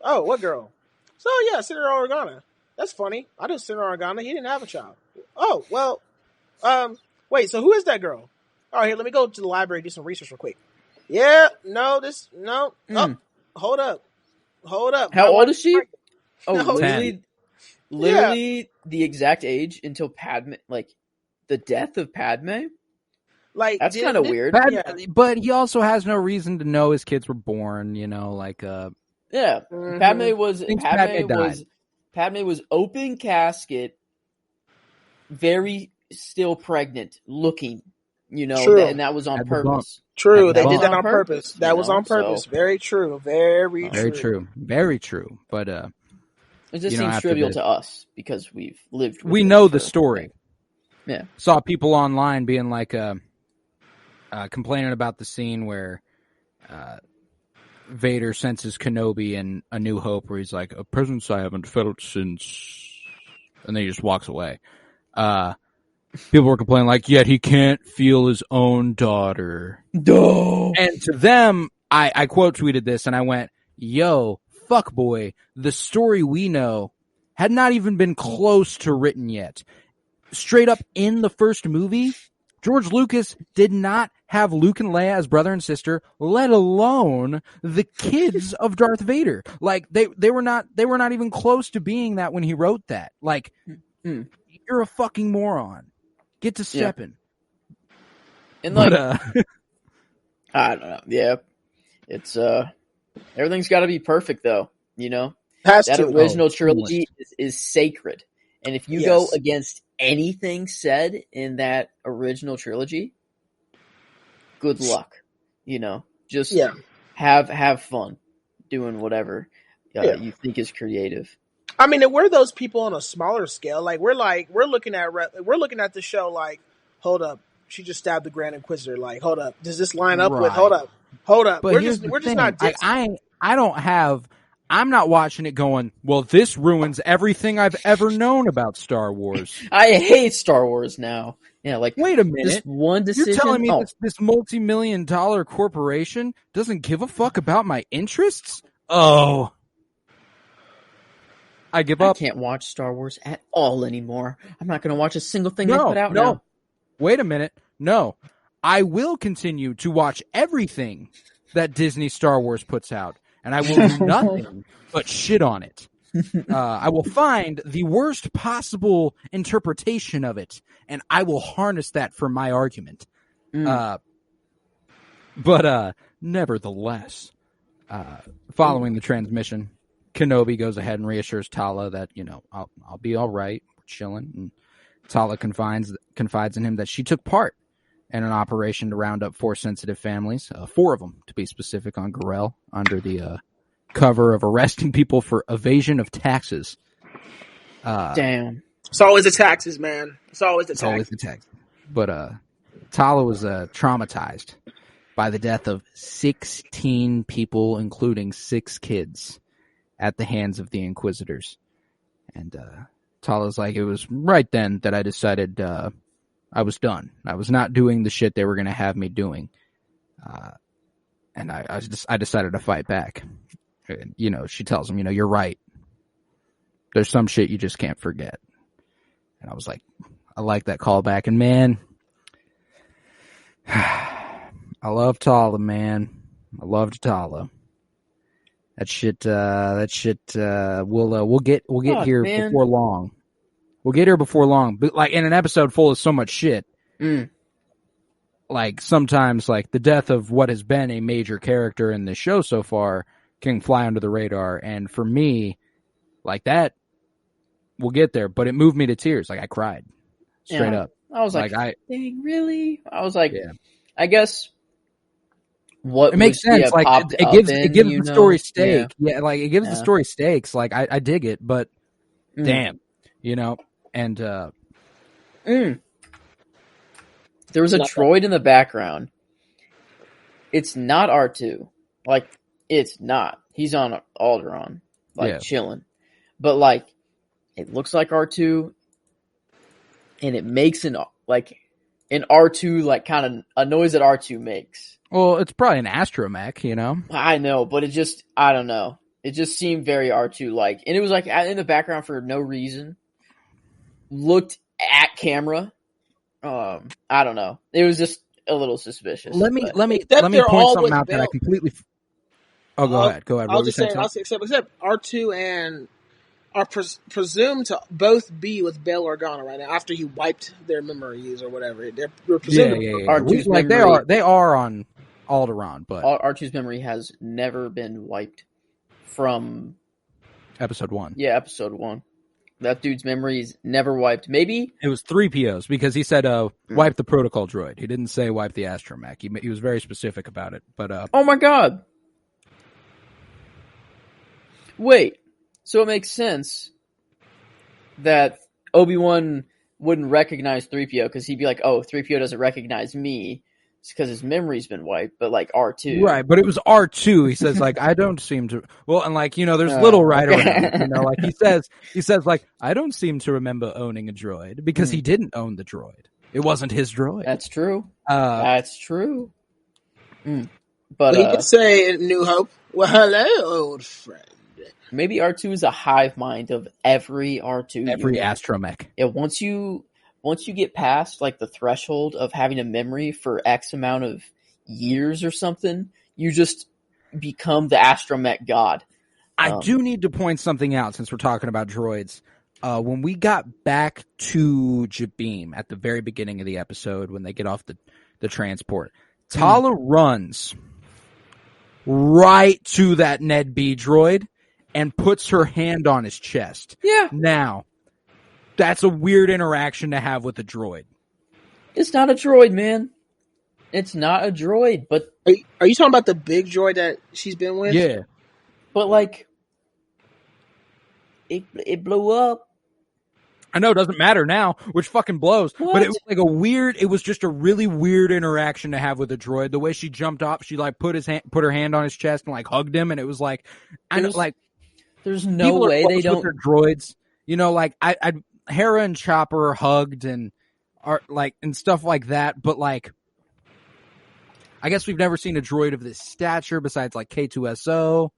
Oh, what girl? So, yeah, Senator Organa. That's funny. I didn't Senator Organa. He didn't have a child. Oh, well, wait, so who is that girl? All right, here, let me go to the library and do some research real quick. Yeah, no. Oh, hold up. How old is she? Oh, No, literally the exact age until Padme, like, the death of Padme? Like, that's kind of weird. But he also has no reason to know his kids were born, Yeah. Mm-hmm. Padme was open casket, very still pregnant, looking, True. and that was on Had the bump. purpose. True, they That did was that on purpose. That was on purpose. So, Very true. Very true. Very true. Very true. But it just you know, seems after trivial this- to us because we've lived with we it know the for- story. Yeah. Saw people online being like complaining about the scene where Vader senses Kenobi in A New Hope, where he's like, a presence I haven't felt since, and then he just walks away. People were complaining like, yet he can't feel his own daughter. No. And to them, I quote tweeted this and I went, yo, fuck boy, the story we know had not even been close to written yet. Straight up in the first movie, George Lucas did not have Luke and Leia as brother and sister, let alone the kids of Darth Vader. Like they were not even close to being that when he wrote that. Like, you're a fucking moron. Get to stepping. And like, But, I don't know. Yeah, it's everything's got to be perfect though. Has That to. original trilogy is sacred, and if you go Yes. against anything said in that original trilogy, good luck. Just have fun doing whatever you think is creative. I mean, and we're those people on a smaller scale. Like we're looking at the show. Like, hold up, she just stabbed the Grand Inquisitor. Like, hold up, does this line up with? Right. Hold up. But We're here's just the thing. not. I'm not watching it going, well, this ruins everything I've ever known about Star Wars. I hate Star Wars now. Yeah, like, wait a minute. This one decision. You're telling me this multi-million-dollar corporation doesn't give a fuck about my interests? Oh. I give up. I can't watch Star Wars at all anymore. I'm not going to watch a single thing they put out now. Wait a minute. No. I will continue to watch everything that Disney Star Wars puts out, and I will do nothing but shit on it. I will find the worst possible interpretation of it, and I will harness that for my argument. But nevertheless, following the transmission, Kenobi goes ahead and reassures Tala that, I'll be all right. We're chilling. And Tala confides in him that she took part in an operation to round up 4 sensitive families, 4 of them to be specific, on Gorel, under the cover of arresting people for evasion of taxes. Damn. It's always the taxes, man. It's always the taxes. But Tala was traumatized by the death of 16 people, including 6 kids, at the hands of the Inquisitors. And Tala's like, it was right then that I decided I was done. I was not doing the shit they were going to have me doing. And I decided to fight back. And, she tells him, you're right. There's some shit you just can't forget. And I was like, I like that callback. And man, I love Tala, man. I loved Tala. That shit, we'll get here before long. We'll get here before long. But like in an episode full of so much shit, like sometimes like the death of what has been a major character in the show so far can fly under the radar. And for me, like that, we'll get there, but it moved me to tears. Like I cried straight up. I was like, dang, really? I was like, I guess. What it makes sense. Like it gives the story stake. Yeah, like it gives the story stakes. Like I dig it, but damn, and there was a droid in the background. It's not R2. Like it's not. He's on Alderaan, chilling. But like it looks like R2, and it makes an R2 like kind of a noise that R2 makes. Well, it's probably an astromech, I know, but I don't know. It just seemed very R2-like. And it was like in the background for no reason. Looked at camera. I don't know. It was just a little suspicious. Let me point something out that I completely... Oh, go ahead. I'll just say, except R2 and are presumed to both be with Bail Organa right now after he wiped their memories or whatever. They're presumed R2's like memory, they are on Alderaan, but R2's memory has never been wiped from episode 1. Yeah, episode 1. That dude's memory is never wiped. Maybe It was 3POs because he said wipe the protocol droid. He didn't say wipe the astromech. He was very specific about it. But oh my god. Wait. So it makes sense that Obi-Wan wouldn't recognize 3PO because he'd be like, oh, 3PO doesn't recognize me. It's because his memory's been wiped, but like R2. Right, but it was R2. He says, like, I don't seem to. Well, and like, there's little right around. Like he says, like, I don't seem to remember owning a droid because he didn't own the droid. It wasn't his droid. That's true. That's true. But he did say in New Hope, well, hello, old friend. Maybe R2 is a hive mind of every R2. Every astromech. Yeah, once you get past like the threshold of having a memory for X amount of years or something, you just become the astromech god. I do need to point something out since we're talking about droids. When we got back to Jabeam at the very beginning of the episode, when they get off the transport, Tala runs right to that Ned B droid and puts her hand on his chest. Yeah. Now, that's a weird interaction to have with a droid. It's not a droid, man. It's not a droid, but... Are you talking about the big droid that she's been with? Yeah. But, like, it blew up. I know, it doesn't matter now, which fucking blows. What? But it was like it was just a really weird interaction to have with a droid. The way she jumped up, she like put her hand on his chest and like hugged him, and it was like, there's no way they don't... Their droids. Like, Hera and Chopper hugged and stuff like that, but like, I guess we've never seen a droid of this stature besides like K2SO.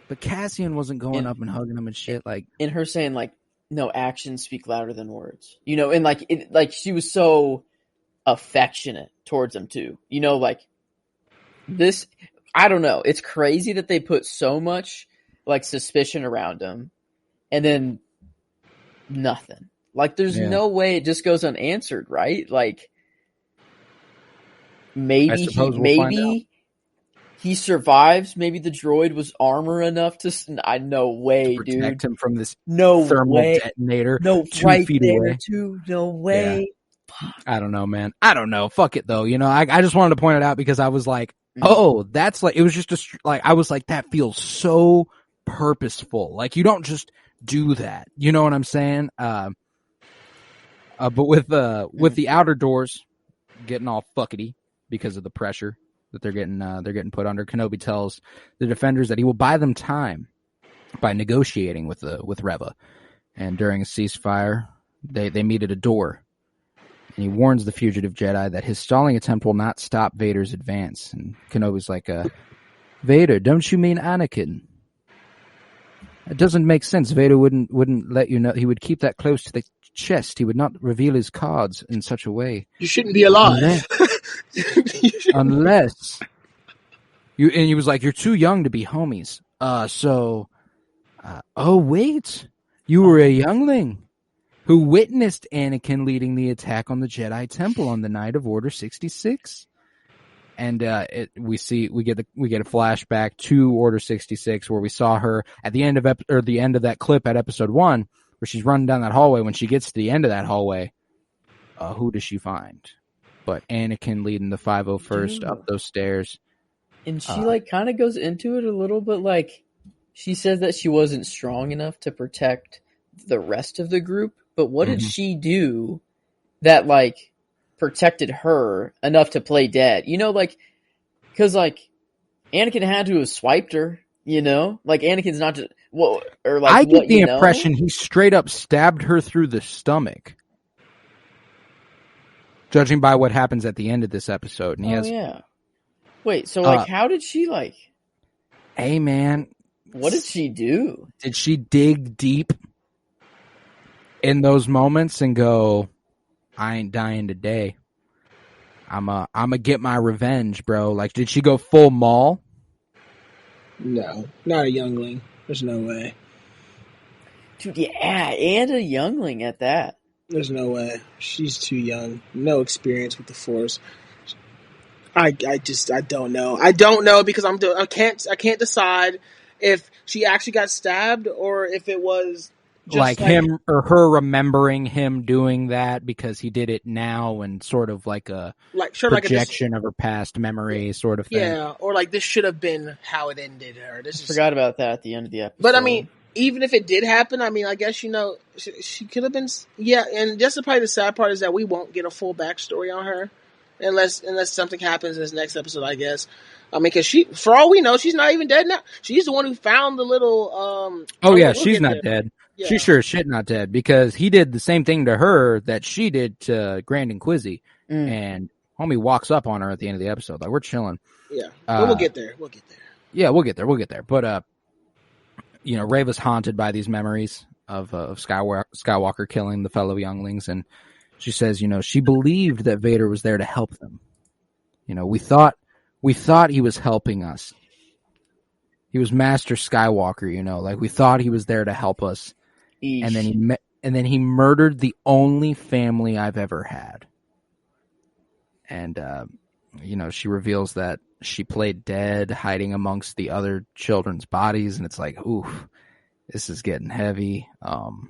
But Cassian wasn't going up and hugging him and shit. Like, and her saying like, no, actions speak louder than words. And like she was so affectionate towards him too. Like this. I don't know. It's crazy that they put so much like suspicion around him, and then nothing. Like, there's no way it just goes unanswered, right? Like, maybe he survives. Maybe the droid was armor enough to. No way, to dude. Protect him from this thermal detonator. No, 2 right feet there away. too. No way. Yeah. I don't know, man. I don't know. Fuck it though. I just wanted to point it out because I was like, oh, that's like, it was just I was like, that feels so purposeful. Like, you don't just do that. You know what I'm saying? But with the outer doors getting all fuckety because of the pressure that they're getting put under, Kenobi tells the defenders that he will buy them time by negotiating with Reva. And during a ceasefire, they meet at a door. And he warns the fugitive Jedi that his stalling attempt will not stop Vader's advance. And Kenobi's like, Vader, don't you mean Anakin? It doesn't make sense. Vader wouldn't let you know. He would keep that close to the chest. He would not reveal his cards in such a way. You shouldn't be alive. Unless you. And he was like, "You're too young to be homies." Oh wait, you were a youngling who witnessed Anakin leading the attack on the Jedi Temple on the night of Order 66. And we get a flashback to Order 66 where we saw her at the end of that clip at Episode 1 where she's running down that hallway. When she gets to the end of that hallway, who does she find? But Anakin leading the 501st up those stairs. And she kind of goes into it a little bit, like she says that she wasn't strong enough to protect the rest of the group. But what did she do that protected her enough to play dead? Because Anakin had to have swiped her. Anakin's not just I get the impression he straight up stabbed her through the stomach, judging by what happens at the end of this episode. And yeah. Wait, so how did she Hey man, what did she do? Did she dig deep in those moments and go, I ain't dying today. I'ma get my revenge, bro. Like, did she go full Maul? No, not a youngling. There's no way. Dude, yeah, and a youngling at that. There's no way. She's too young. No experience with the Force. I don't know. I don't know because I can't decide if she actually got stabbed or if it was like him or her remembering him doing that because he did it now, and sort of like a projection of her past memory, sort of thing. Yeah, or like this should have been how it ended. Or I forgot about that at the end of the episode. But I mean, even if it did happen, I mean, I guess she could have been. Yeah, and just probably the sad part is that we won't get a full backstory on her unless something happens in this next episode. I guess. I mean, because for all we know, she's not even dead now. She's the one who found the little. Oh yeah, she's not dead. Yeah. She's sure as shit not dead because he did the same thing to her that she did to Grand Inquisi, and homie walks up on her at the end of the episode. Like, we're chilling. Yeah, but we'll get there. Yeah, we'll get there. But Rava's haunted by these memories of Skywalker killing the fellow younglings, and she says, she believed that Vader was there to help them. We thought he was helping us. He was Master Skywalker, like we thought he was there to help us. Eesh. And then he murdered the only family I've ever had. And she reveals that she played dead, hiding amongst the other children's bodies, and it's like, oof, this is getting heavy. But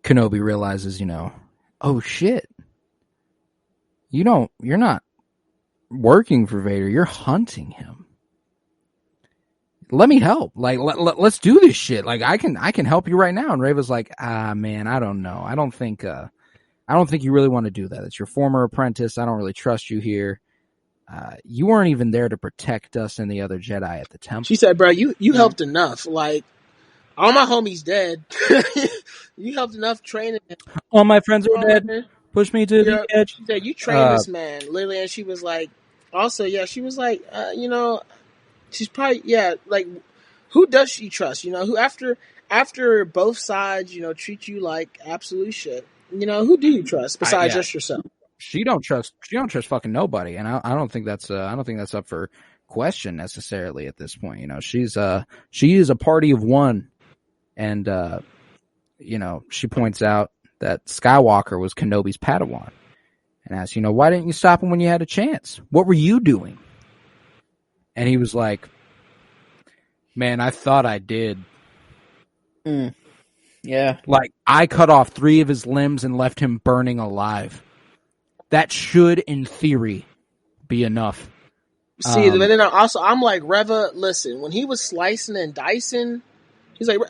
Kenobi realizes, oh shit. You're not working for Vader, you're hunting him. Let me help. Like, let's do this shit. Like, I can help you right now. And Rava's like, man, I don't know. I don't think you really want to do that. It's your former apprentice. I don't really trust you here. You weren't even there to protect us and the other Jedi at the temple. She said, bro, you helped enough. Like, all my homies dead. You helped enough training. All my friends are dead. Man. Push me to the edge. She said, you trained this man. Literally, and she was like, also, yeah, she was like, she's probably, yeah, like, who does she trust? Who after both sides, treat you like absolute shit. Who do you trust besides just yourself? She don't trust fucking nobody, and I don't think that's up for question necessarily at this point. She is a party of one, and she points out that Skywalker was Kenobi's Padawan, and asks, why didn't you stop him when you had a chance? What were you doing? And he was like, man, I thought I did. Yeah. Like, I cut off 3 of his limbs and left him burning alive. That should, in theory, be enough. See, but then I'm like, Reva, listen, when he was slicing and dicing,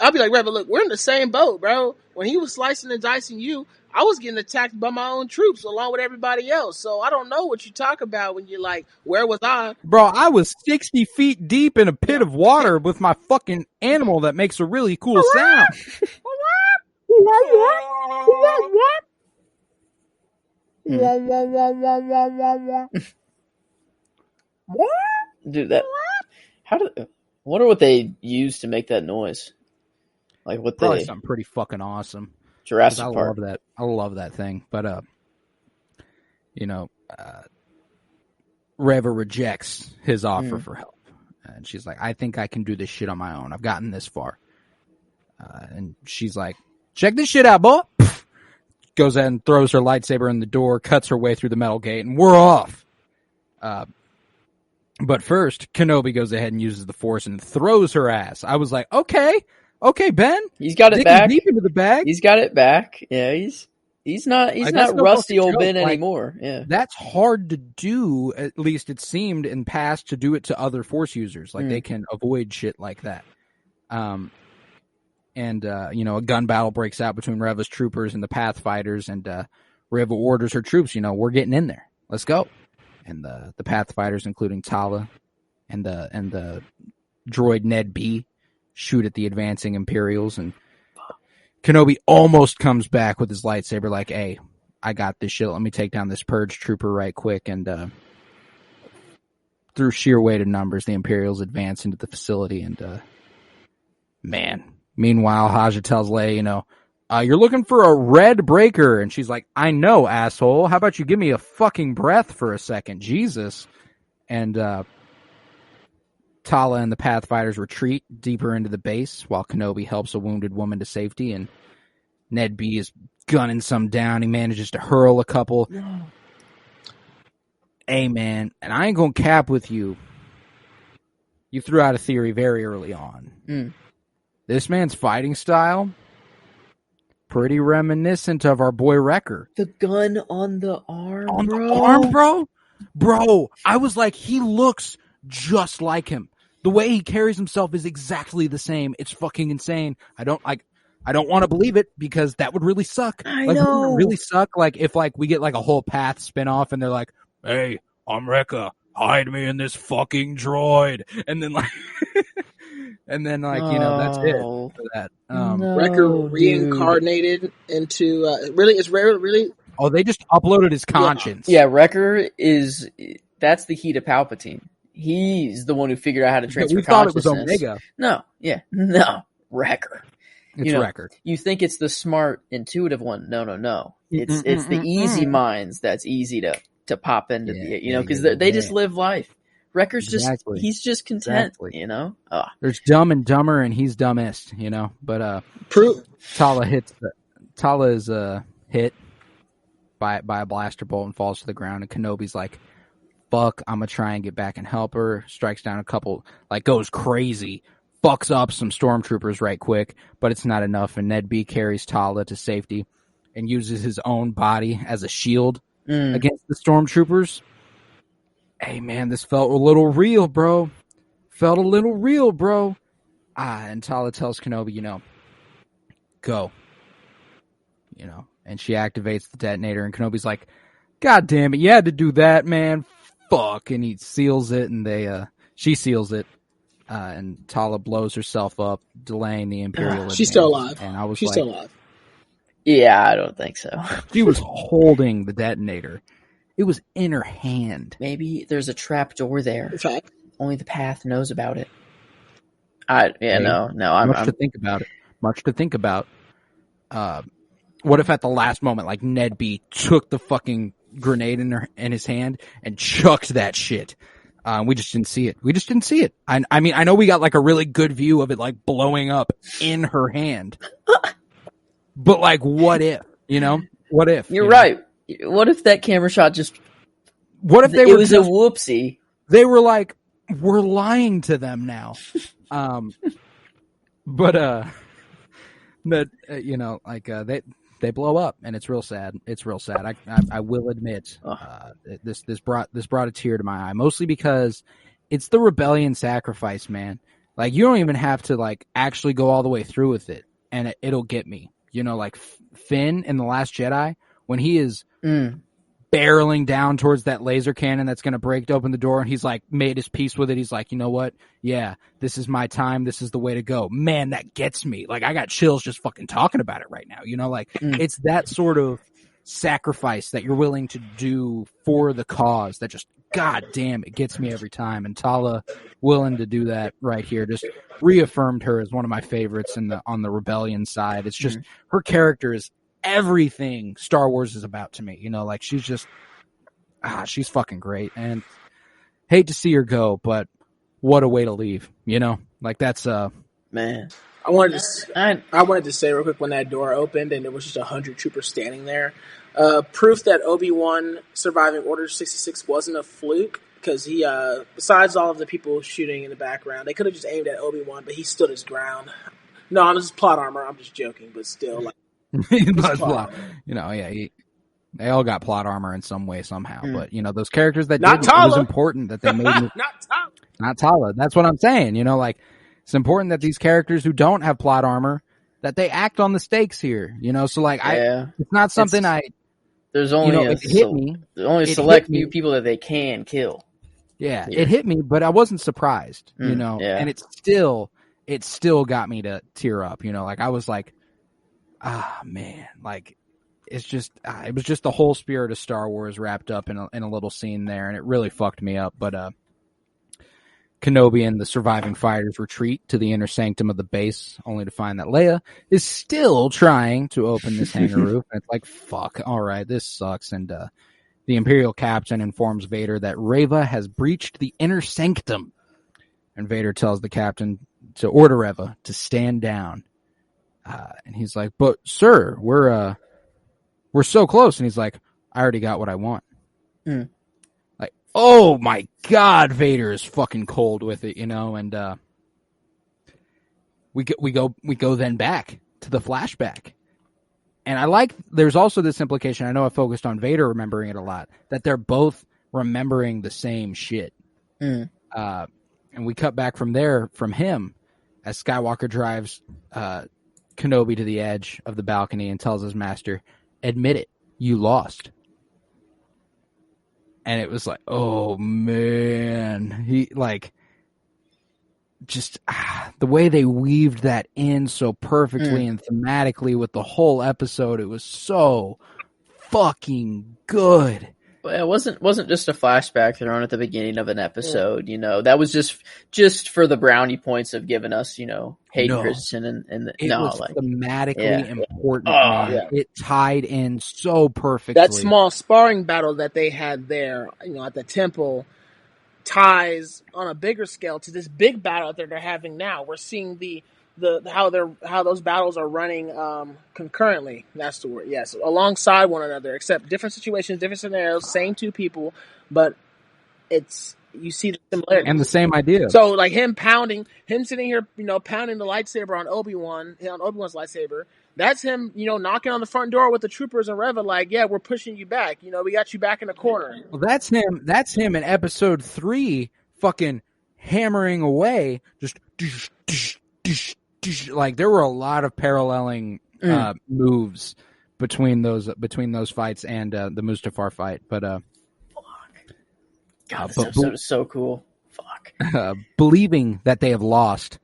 I'll be like, Reva, look, we're in the same boat, bro. When he was slicing and dicing you, I was getting attacked by my own troops along with everybody else. So I don't know what you talk about when you're like, where was I? Bro, I was 60 feet deep in a pit of water with my fucking animal that makes a really cool sound. Dude, I wonder what they used to make that noise. Like what probably something pretty fucking awesome. Jurassic Park. I love that thing. But Reva rejects his offer for help. And she's like, I think I can do this shit on my own. I've gotten this far. And she's like, check this shit out, boy. Goes ahead and throws her lightsaber in the door, cuts her way through the metal gate, and we're off. But first, Kenobi goes ahead and uses the Force and throws her ass. I was like, okay, Ben. He's got it back. Deep into the bag. He's got it back. Yeah, he's not rusty old Ben anymore. Yeah, that's hard to do. At least it seemed in past to do it to other Force users. Like they can avoid shit like that. And a gun battle breaks out between Reva's troopers and the Pathfighters, and Reva orders her troops, we're getting in there. Let's go. And the Pathfighters, including Tala and the droid Ned B, shoot at the advancing Imperials, and Kenobi almost comes back with his lightsaber like, hey, I got this shit. Let me take down this purge trooper right quick. And through sheer weight of numbers, the Imperials advance into the facility, and meanwhile, Haja tells Leia, you're looking for a red breaker. And she's like, I know, asshole. How about you give me a fucking breath for a second? Jesus. And Tala and the Pathfighters retreat deeper into the base while Kenobi helps a wounded woman to safety. And Ned B is gunning some down. He manages to hurl a couple. Hey, man, and I ain't going to cap with you. You threw out a theory very early on. this man's fighting style, pretty reminiscent of our boy Wrecker. The gun on the arm, On bro. the arm, bro? Bro, I was like, he looks just like him. The way he carries himself is exactly the same. It's fucking insane. I don't want to believe it because that would really suck. I Like, know. wouldn't it really suck? Like, if like we get like a whole Path spinoff and they're like, hey, I'm Rekka. Hide me in this fucking droid. And then like, that's it for that. No, Wrecker dude. reincarnated into it's really. Oh, they just uploaded his conscience. Yeah, Wrecker that's the heat of Palpatine. He's the one who figured out how to transfer we thought it was consciousness. Omega. No, Wrecker. It's Wrecker. You think it's the smart, intuitive one. No. It's the easy minds that's easy to pop into because they just live life. Wrecker's he's just content, Ugh. There's Dumb and Dumber and he's dumbest, but Tala is hit by a blaster bolt and falls to the ground, and Kenobi's like, fuck, I'm gonna try and get back and help her. Strikes down a couple, like goes crazy, fucks up some stormtroopers right quick, but it's not enough, and Ned B carries Tala to safety and uses his own body as a shield against the stormtroopers. Hey man, this felt a little real, bro. And Tala tells Kenobi, go. And she activates the detonator, and Kenobi's like, God damn it, you had to do that, man. Fuck. And he seals it, and she seals it. And Tala blows herself up, delaying the Imperial. She's still alive. And she's still alive. Yeah, I don't think so. She was holding the detonator. It was in her hand. Maybe there's a trap door there. Okay. Only the Path knows about it. No. Much to think about. What if at the last moment, like Ned B took the fucking grenade in his hand and chucked that shit? We just didn't see it. I mean, I know we got like a really good view of it, like blowing up in her hand. But like, what if? What if? You're right. What if that camera shot just? What if it was a whoopsie? They were like, we're lying to them now. They blow up, and it's real sad. I will admit, this brought a tear to my eye, mostly because it's the rebellion sacrifice, man. Like, you don't even have to like actually go all the way through with it, and it'll get me. Like Finn in The Last Jedi, when he is barreling down towards that laser cannon that's going to break open the door, and he's like made his peace with it. He's like, you know what? Yeah, this is my time. This is the way to go. Man, that gets me. Like, I got chills just fucking talking about it right now. It's that sort of sacrifice that you're willing to do for the cause that just, god damn, it gets me every time. And Tala willing to do that right here just reaffirmed her as one of my favorites on the rebellion side. It's just her character is everything Star Wars is about to me. Like, she's just she's fucking great, and hate to see her go, but what a way to leave. Like, that's man. I wanted to say real quick, when that door opened and there was just 100 troopers standing there, proof that Obi-Wan surviving Order 66 wasn't a fluke, because he, besides all of the people shooting in the background, they could have just aimed at Obi-Wan, but he stood his ground. No, I'm just plot armor. I'm just joking, but still, like, they all got plot armor in some way somehow. But those characters that Not did, it Tala. was important that they made not Tala. That's what I'm saying. Like, it's important that these characters who don't have plot armor, that they act on the stakes here. So like, it's not something there's only it hit me. There's only a select few people that they can kill. Yeah, it hit me, but I wasn't surprised. And it still got me to tear up. Like, I was like, man, like, it's just it was just the whole spirit of Star Wars wrapped up in a little scene there, and it really fucked me up. But Kenobi and the surviving fighters retreat to the inner sanctum of the base, only to find that Leia is still trying to open this hangar roof. And it's like, fuck, all right, this sucks. And the Imperial captain informs Vader that Reva has breached the inner sanctum. And Vader tells the captain to order Reva to stand down. And he's like, but sir, we're so close. And he's like, I already got what I want. Like, oh my God, Vader is fucking cold with it, and we go then back to the flashback. And there's also this implication, I know I focused on Vader remembering it a lot, that they're both remembering the same shit. And we cut back from there, from him, as Skywalker drives Kenobi to the edge of the balcony and tells his master, admit it, you lost. And it was like, oh man, the way they weaved that in so perfectly and thematically with the whole episode, it was so fucking good. Well, it wasn't just a flashback thrown at the beginning of an episode, that was just for the brownie points of giving us, Hayden Christensen it was thematically important. Man. It tied in so perfectly. That small sparring battle that they had there, at the temple, ties on a bigger scale to this big battle that they're having now. We're seeing how those battles are running concurrently. That's the word. Yes, alongside one another, except different situations, different scenarios, same two people, but you see the similarity and the same idea. So like him sitting here, pounding the lightsaber on Obi-Wan's lightsaber. That's him, knocking on the front door with the troopers and Reva, like, yeah, we're pushing you back. We got you back in the corner. Well, that's him. That's him in episode 3, fucking hammering away. Just like there were a lot of paralleling moves between those fights and the Mustafar fight. But God, this episode is so cool. Fuck. Believing that they have lost,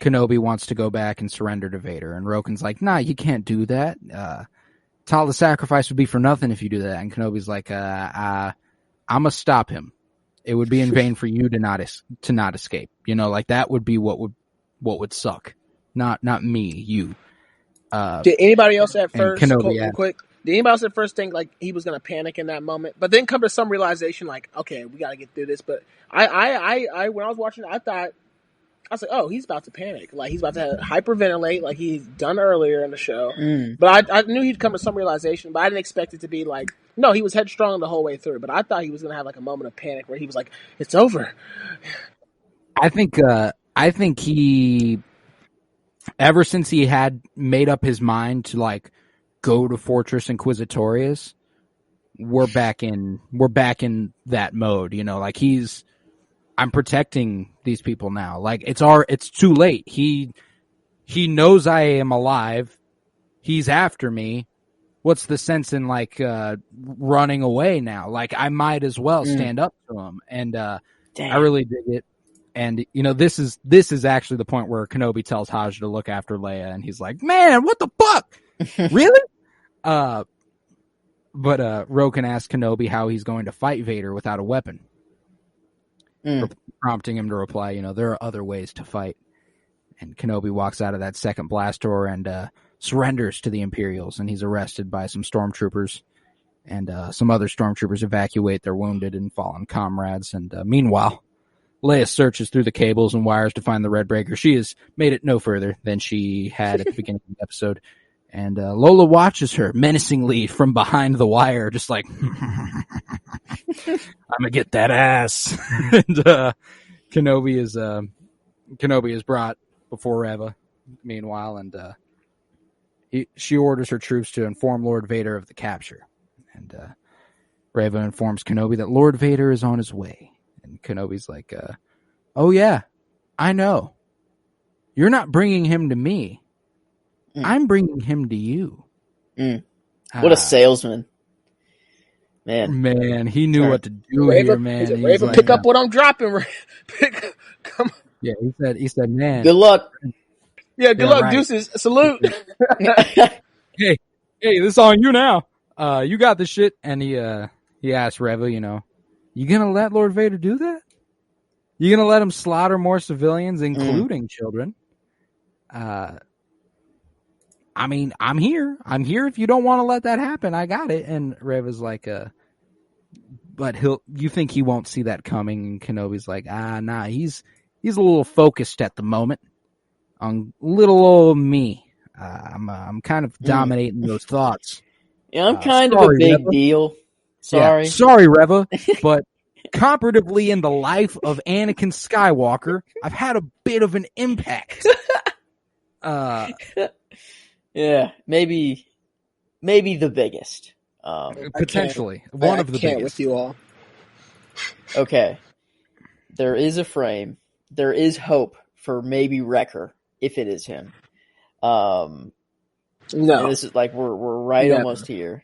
Kenobi wants to go back and surrender to Vader, and Roken's like, nah, you can't do that. All the sacrifice would be for nothing if you do that. And Kenobi's like, I'm gonna stop him. It would be in vain for you to not escape. Like that would be what would suck. Not me, you. Did anybody else at first, Kenobi, quick, did anybody else at first think like he was gonna panic in that moment, but then come to some realization like, okay, we gotta get through this. But I when I was watching it, I was like, oh, he's about to panic. Like, he's about to hyperventilate like he's done earlier in the show. But I knew he'd come to some realization, but I didn't expect it to be like, no, he was headstrong the whole way through. But I thought he was going to have like a moment of panic where he was like, it's over. I think he, ever since he had made up his mind to like go to Fortress Inquisitorius, we're back in that mode, like I'm protecting these people now. Like it's too late. He knows I am alive. He's after me. What's the sense in like running away now? Like I might as well stand up to him. And I really dig it. And this is actually the point where Kenobi tells Haj to look after Leia, and he's like, "Man, what the fuck? Really?" But Roken asks Kenobi how he's going to fight Vader without a weapon. Prompting him to reply, there are other ways to fight. And Kenobi walks out of that second blast door and surrenders to the Imperials, and he's arrested by some stormtroopers. And some other stormtroopers evacuate their wounded and fallen comrades. And meanwhile, Leia searches through the cables and wires to find the Redbreaker. She has made it no further than she had at the beginning of the episode. And Lola watches her menacingly from behind the wire, just like, I'm gonna get that ass. And Kenobi is brought before Reva, meanwhile, and she orders her troops to inform Lord Vader of the capture. And Reva informs Kenobi that Lord Vader is on his way. And Kenobi's like, oh yeah, I know. You're not bringing him to me. I'm bringing him to you. What a salesman. Man, he knew what to do here, man. He's like, pick up what I'm dropping. Come on. Yeah, he said, man. Good luck. Yeah, good luck, right. Deuces. Salute. Hey, this is on you now. You got this shit. And he asked Reva, you gonna let Lord Vader do that? You gonna let him slaughter more civilians, including children? I mean, I'm here. If you don't want to let that happen, I got it. And Reva's like, but you think he won't see that coming? And Kenobi's like, nah, he's a little focused at the moment on little old me. I'm kind of dominating those thoughts. Yeah, I'm kind of a big Reva. deal. Sorry. Yeah, sorry, Reva, but comparatively in the life of Anakin Skywalker, I've had a bit of an impact. Yeah, maybe the biggest. Potentially one of the I can't biggest. with you all. Okay, there is a frame. There is hope for maybe Wrecker if it is him. No, And this is like we're right Never. almost here.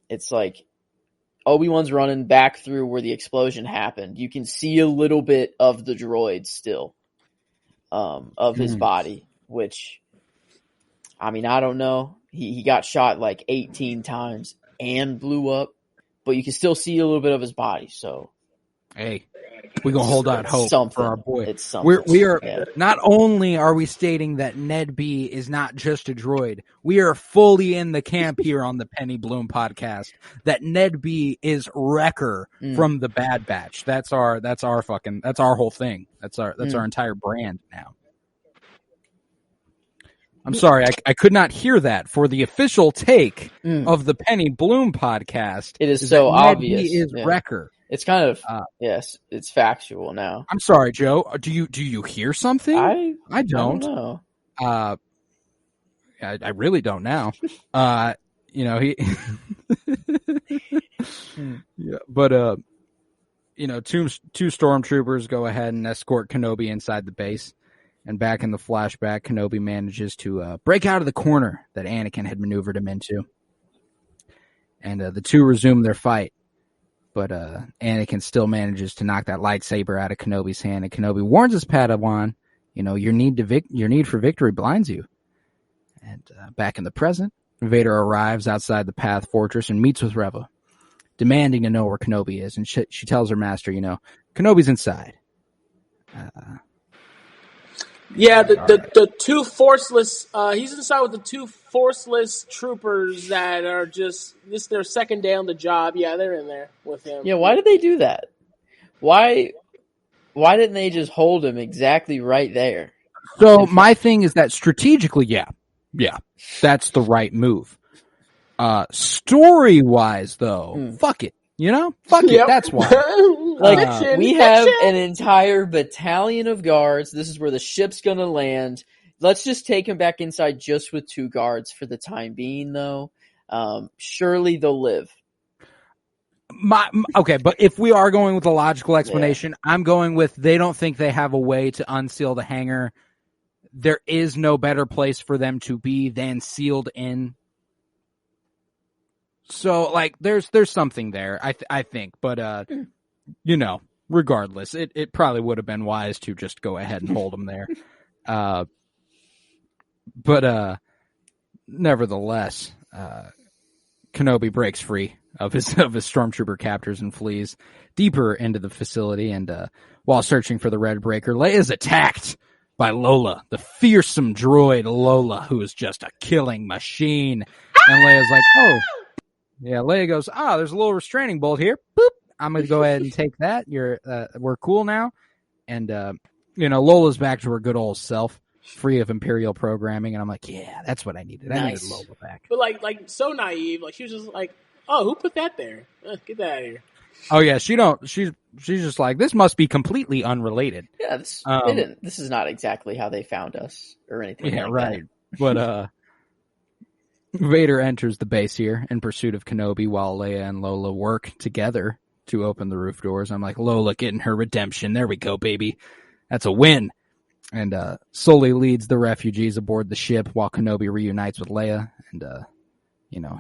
It's like Obi-Wan's running back through where the explosion happened. You can see a little bit of the droid still, of his body, which, I mean, I don't know. He got shot like 18 times and blew up, but you can still see a little bit of his body. So, hey, we're gonna hold out hope something. for our boy. It's something. We are Yeah. not only are we stating that Ned B is not just a droid, we are fully in the camp here on the Penny Bloom podcast that Ned B is Wrecker from the Bad Batch. That's our whole thing. That's our entire brand now. I'm sorry, I could not hear that. For the official take of the Penny Bloom podcast, It is so that Ned obvious. B is Wrecker. It's kind of yes, it's factual now. I'm sorry, Joe. Do you hear something? I don't. know. I really don't now. He yeah, but two stormtroopers go ahead and escort Kenobi inside the base. And back in the flashback, Kenobi manages to break out of the corner that Anakin had maneuvered him into. And the two resume their fight. But Anakin still manages to knock that lightsaber out of Kenobi's hand. And Kenobi warns his Padawan, your need for victory blinds you. And back in the present, Vader arrives outside the Path Fortress and meets with Reva, demanding to know where Kenobi is. And she tells her master, Kenobi's inside. Yeah, the two forceless. He's inside with the two forceless troopers that are just their second day on the job. Yeah, they're in there with him. Yeah, why did they do that? Why didn't they just hold him exactly right there? So my thing is that strategically, yeah, that's the right move. Story wise, though, fuck it. Fuck it. That's why. We have an entire battalion of guards. This is where the ship's gonna land. Let's just take him back inside just with 2 guards for the time being, though. Surely they'll live. Okay, but if we are going with a logical explanation, I'm going with they don't think they have a way to unseal the hangar. There is no better place for them to be than sealed in. So, there's something there, I think, but regardless, it probably would have been wise to just go ahead and hold them there. But nevertheless, Kenobi breaks free of his stormtrooper captors and flees deeper into the facility. And while searching for the Red Breaker, Leia is attacked by Lola, the fearsome droid Lola, who is just a killing machine. And Leia's like, oh. Yeah, Leia goes, there's a little restraining bolt here. Boop. I'm going to go ahead and take that. We're cool now. And, Lola's back to her good old self, free of Imperial programming. And I'm like, yeah, that's what I needed. Nice. I needed Lola back. But so naive. She was just like, oh, who put that there? Get that out of here. Oh yeah, she's just like, this must be completely unrelated. Yeah, this is not exactly how they found us or anything. Yeah, like right. That. But Vader enters the base here in pursuit of Kenobi while Leia and Lola work together to open the roof doors. I'm like, Lola getting her redemption. There we go, baby. That's a win. And Sully leads the refugees aboard the ship while Kenobi reunites with Leia. And,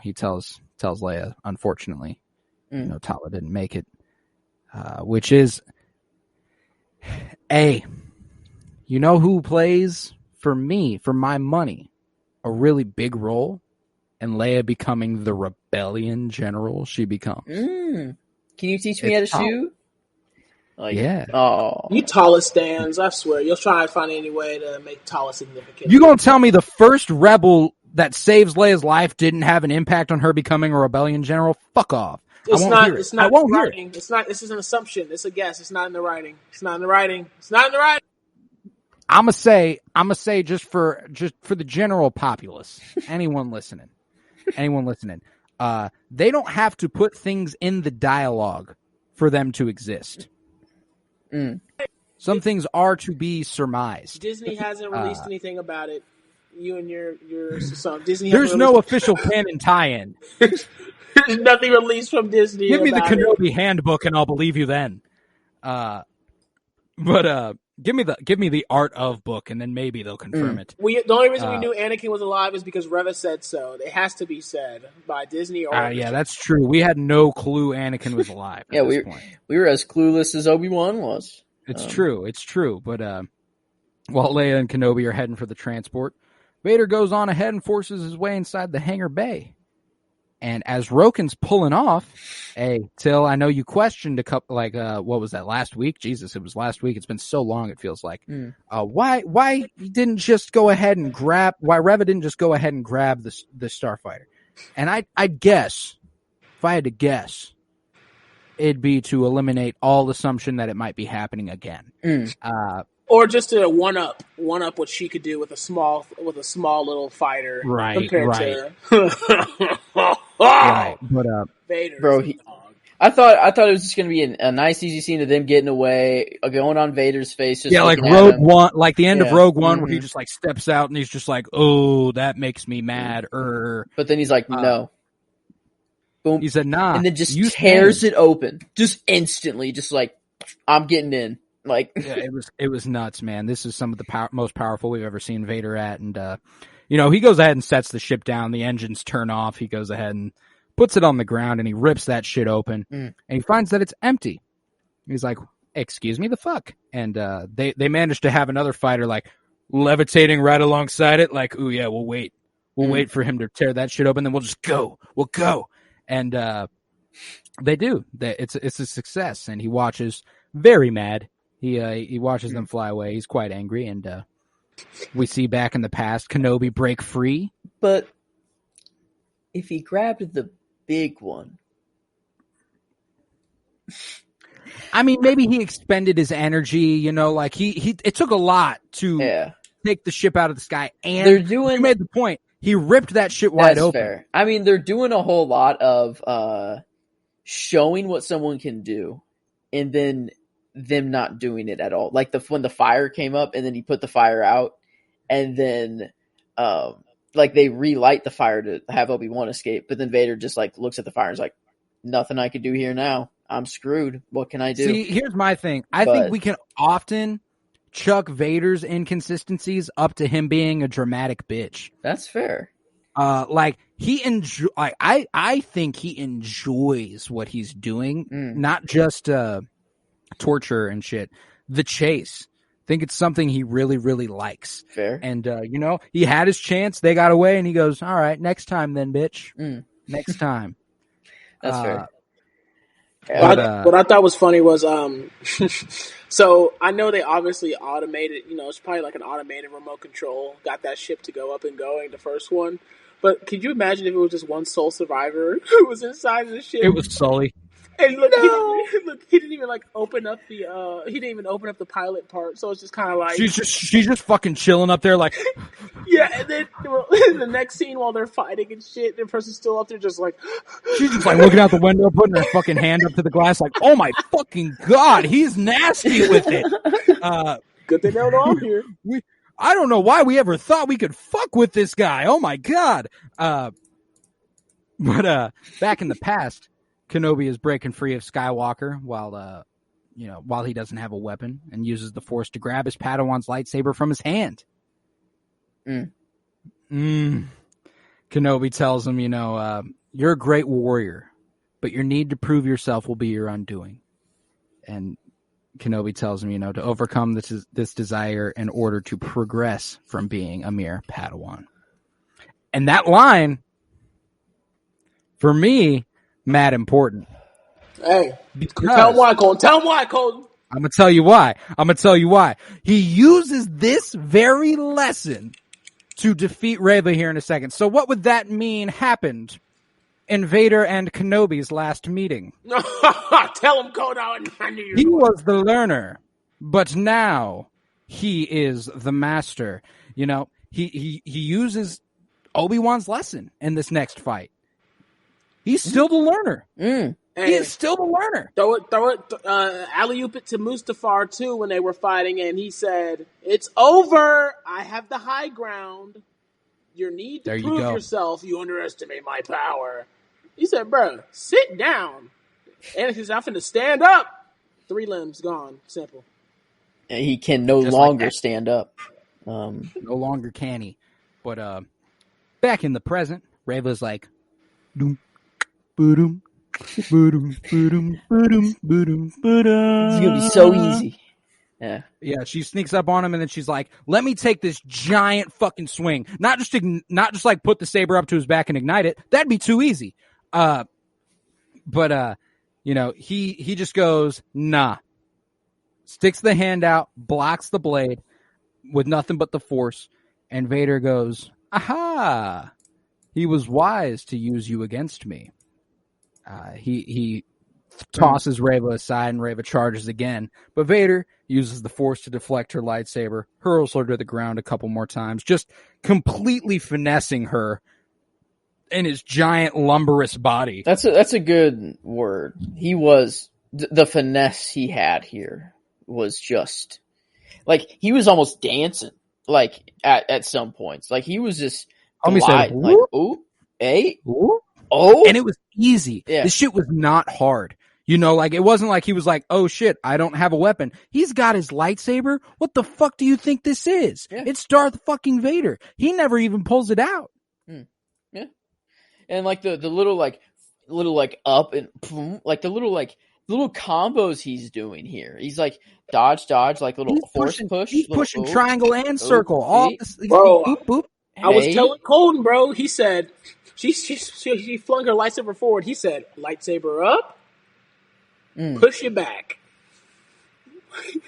he tells Leia, unfortunately, Tala didn't make it. Which is, who plays, for my money, a really big role in Leia becoming the rebellion general she becomes. Can you teach me how to shoot? Yeah. Oh. You Tala stands, I swear. You'll try and find any way to make Tala significant. You gonna tell me the first rebel that saves Leia's life didn't have an impact on her becoming a rebellion general? Fuck off. It's I won't not. hear it. It's not. I won't hear writing. It's not. This is an assumption. It's a guess. It's not in the writing. It's not in the writing. It's not in the writing. I'm gonna say just for the general populace, anyone listening, they don't have to put things in the dialogue for them to exist. Some things are to be surmised. Disney hasn't released anything about it. You and your son. Disney. There's no official canon tie-in. There's nothing released from Disney. Give me the about Kenobi handbook, and I'll believe you then. But give me the art of book, and then maybe they'll confirm it. The only reason we knew Anakin was alive is because Reva said so. It has to be said by Disney or yeah, that's true. We had no clue Anakin was alive. At this point. We were as clueless as Obi-Wan was. It's true. But while Leia and Kenobi are heading for the transport, Vader goes on ahead and forces his way inside the hangar bay. And as Roken's pulling off, hey, Till, I know you questioned a couple, what was that, last week? Jesus, it was last week. It's been so long, it feels like. Why he didn't just go ahead and why Reva didn't just go ahead and grab the Starfighter? And I'd guess, if I had to guess, it'd be to eliminate all assumption that it might be happening again. Or just to one up what she could do with a small little fighter, right? To Right, but Vader, bro. I thought it was just gonna be a nice, easy scene of them getting away, going on Vader's face. Just like Rogue One, like the end of Rogue One, where he just like steps out and he's just like, "Oh, that makes me mad." But then he's like, "No." Boom. He said, "Nah," and then just tears it open, just instantly, just like, "I'm getting in." Like, yeah, it was nuts, man. This is some of the most powerful we've ever seen Vader at, and he goes ahead and sets the ship down. The engines turn off. He goes ahead and puts it on the ground, and he rips that shit open, and he finds that it's empty. He's like, "Excuse me, the fuck?" And they managed to have another fighter like levitating right alongside it, like, "Ooh yeah, we'll wait wait for him to tear that shit open, then we'll just go, and they do. It's a success, and he watches very mad. He watches them fly away. He's quite angry, and we see back in the past Kenobi break free. But if he grabbed the big one, I mean, maybe he expended his energy. It took a lot to take the ship out of the sky. And you made the point. He ripped that shit wide open. Fair. I mean, they're doing a whole lot of showing what someone can do, and then them not doing it at all. Like when the fire came up and then he put the fire out, and then they relight the fire to have Obi-Wan escape, but then Vader just like looks at the fire and is like, "Nothing I can do here now. I'm screwed. What can I do?" See, here's my thing. I think we can often chuck Vader's inconsistencies up to him being a dramatic bitch. That's fair. I think he enjoys what he's doing, not just torture and shit. The chase. I think it's something he really, really likes. Fair. And he had his chance. They got away, and he goes, "All right, next time then, bitch. Next time." That's fair. What I thought was funny was so I know they obviously automated, it's probably like an automated remote control, got that ship to go up and going, the first one. But could you imagine if it was just one sole survivor who was inside of the ship? It was Sully. And look, he didn't even open up the pilot part, so it's just kind of like she's just fucking chilling up there, like yeah. And then the next scene, while they're fighting and shit, the person's still up there, just like she's just like looking out the window, putting her fucking hand up to the glass, like, "Oh my fucking god, he's nasty with it." Good thing they're all here. I don't know why we ever thought we could fuck with this guy. Oh my god. But back in the past, Kenobi is breaking free of Skywalker while he doesn't have a weapon, and uses the Force to grab his Padawan's lightsaber from his hand. Kenobi tells him, "You're a great warrior, but your need to prove yourself will be your undoing." And Kenobi tells him, to overcome this desire in order to progress from being a mere Padawan. And that line, for me, mad important. Hey, tell him why, Colton. Tell him why, Colton. I'm going to tell you why. He uses this very lesson to defeat Reva here in a second. So what would that mean happened in Vader and Kenobi's last meeting? Tell him, Colton. I knew you. He was the learner, but now he is the master. He uses Obi-Wan's lesson in this next fight. He's still the learner. And he is still the learner. Throw it, alley-oop it to Mustafar too when they were fighting, and he said, "It's over. I have the high ground. You need to prove yourself. You underestimate my power." He said, "Bro, sit down." Anakin said, "I'm finna stand up." 3 limbs gone. Simple. And he can no longer stand up. No longer can he. But back in the present, Rayla's like, doom, boom. It's gonna be so easy. Yeah. She sneaks up on him and then she's like, "Let me take this giant fucking swing. Not just like put the saber up to his back and ignite it. That'd be too easy." But he just goes, "Nah." Sticks the hand out, blocks the blade with nothing but the Force, and Vader goes, "Aha! He was wise to use you against me." He tosses Reva aside, and Reva charges again. But Vader uses the Force to deflect her lightsaber, hurls her to the ground a couple more times, just completely finessing her in his giant lumberous body. That's a good word. He was the finesse he had here was just like he was almost dancing. Like at some points, like he was just said, like ooh, hey, ooh. Oh, and it was easy. Yeah. This shit was not hard. Like it wasn't like he was like, "Oh shit, I don't have a weapon." He's got his lightsaber. What the fuck do you think this is? Yeah. It's Darth fucking Vader. He never even pulls it out. Yeah. And like the little up and boom, like the little combos he's doing here. He's like dodge, like little force push. He's pushing triangle and circle. Bro, boop, boop. I was telling Colton, bro. He said she flung her lightsaber forward. He said, "Lightsaber up, push it back." He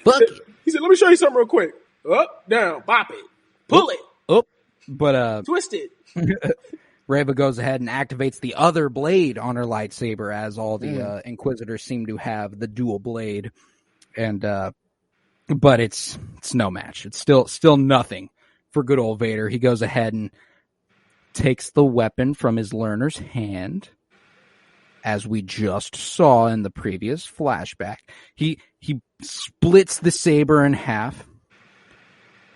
said, "Let me show you something real quick. Up, down, bop it, pull it, but twist it." Reva goes ahead and activates the other blade on her lightsaber, as all the Inquisitors seem to have the dual blade, and but it's no match. It's still nothing for good old Vader. He goes ahead and takes the weapon from his learner's hand, as we just saw in the previous flashback. He splits the saber in half,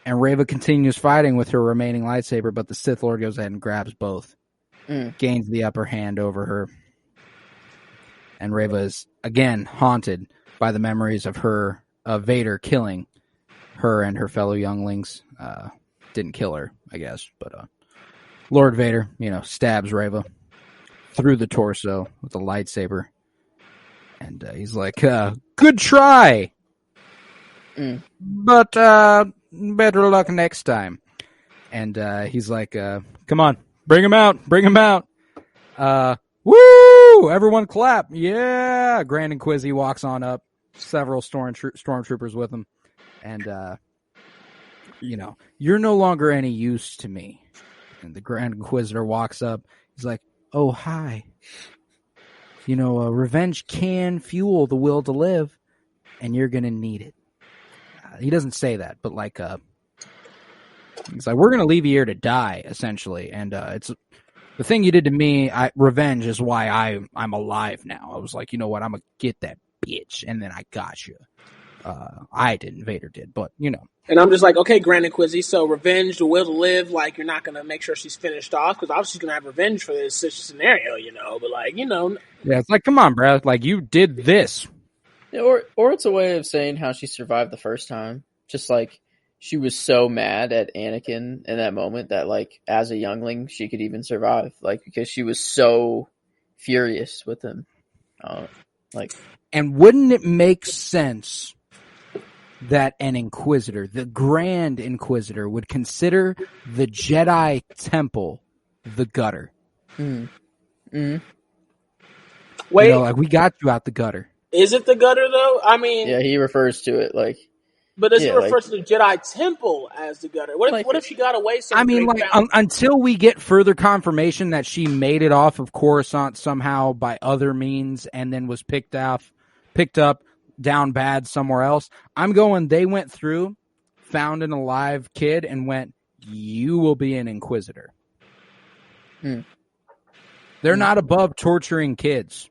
and Reva continues fighting with her remaining lightsaber, but the Sith Lord goes ahead and grabs both. Gains the upper hand over her. And Reva is again haunted by the memories of Vader killing her and her fellow younglings. Didn't kill her, I guess, but Lord Vader, stabs Reva through the torso with a lightsaber. And he's like, "Good try, but better luck next time." And he's like, "Come on, bring him out. Woo! Everyone clap. Yeah." Grand Inquisi walks on up, several stormtroopers with him. And, "You're no longer any use to me." And the Grand Inquisitor walks up. He's like, "Oh, hi. Revenge can fuel the will to live, and you're going to need it." He doesn't say that, but he's like, "We're going to leave you here to die, essentially. And it's the thing you did to me. Revenge is why I'm alive now." I was like, "You know what? I'm going to get that bitch." And then I got you. I didn't. Vader did, but And I'm just like, okay, Grand Inquisi, so revenge, the will to live, like, you're not going to make sure she's finished off, because obviously she's going to have revenge for this scenario, but Yeah, it's like, come on, bro. Like, you did this. Yeah, or it's a way of saying how she survived the first time. Just like, she was so mad at Anakin in that moment that, like, as a youngling, she could even survive. Like, because she was so furious with him. And wouldn't it make sense that an Inquisitor, the Grand Inquisitor, would consider the Jedi Temple the gutter? Wait, we got you out the gutter. Is it the gutter though? I mean, yeah, he refers to it like. But does he refer to the Jedi Temple as the gutter? What if she got away? Until we get further confirmation that she made it off of Coruscant somehow by other means and then was picked up down bad somewhere else, I'm going, they went through, found an alive kid, and went, "You will be an Inquisitor." They're not above torturing kids.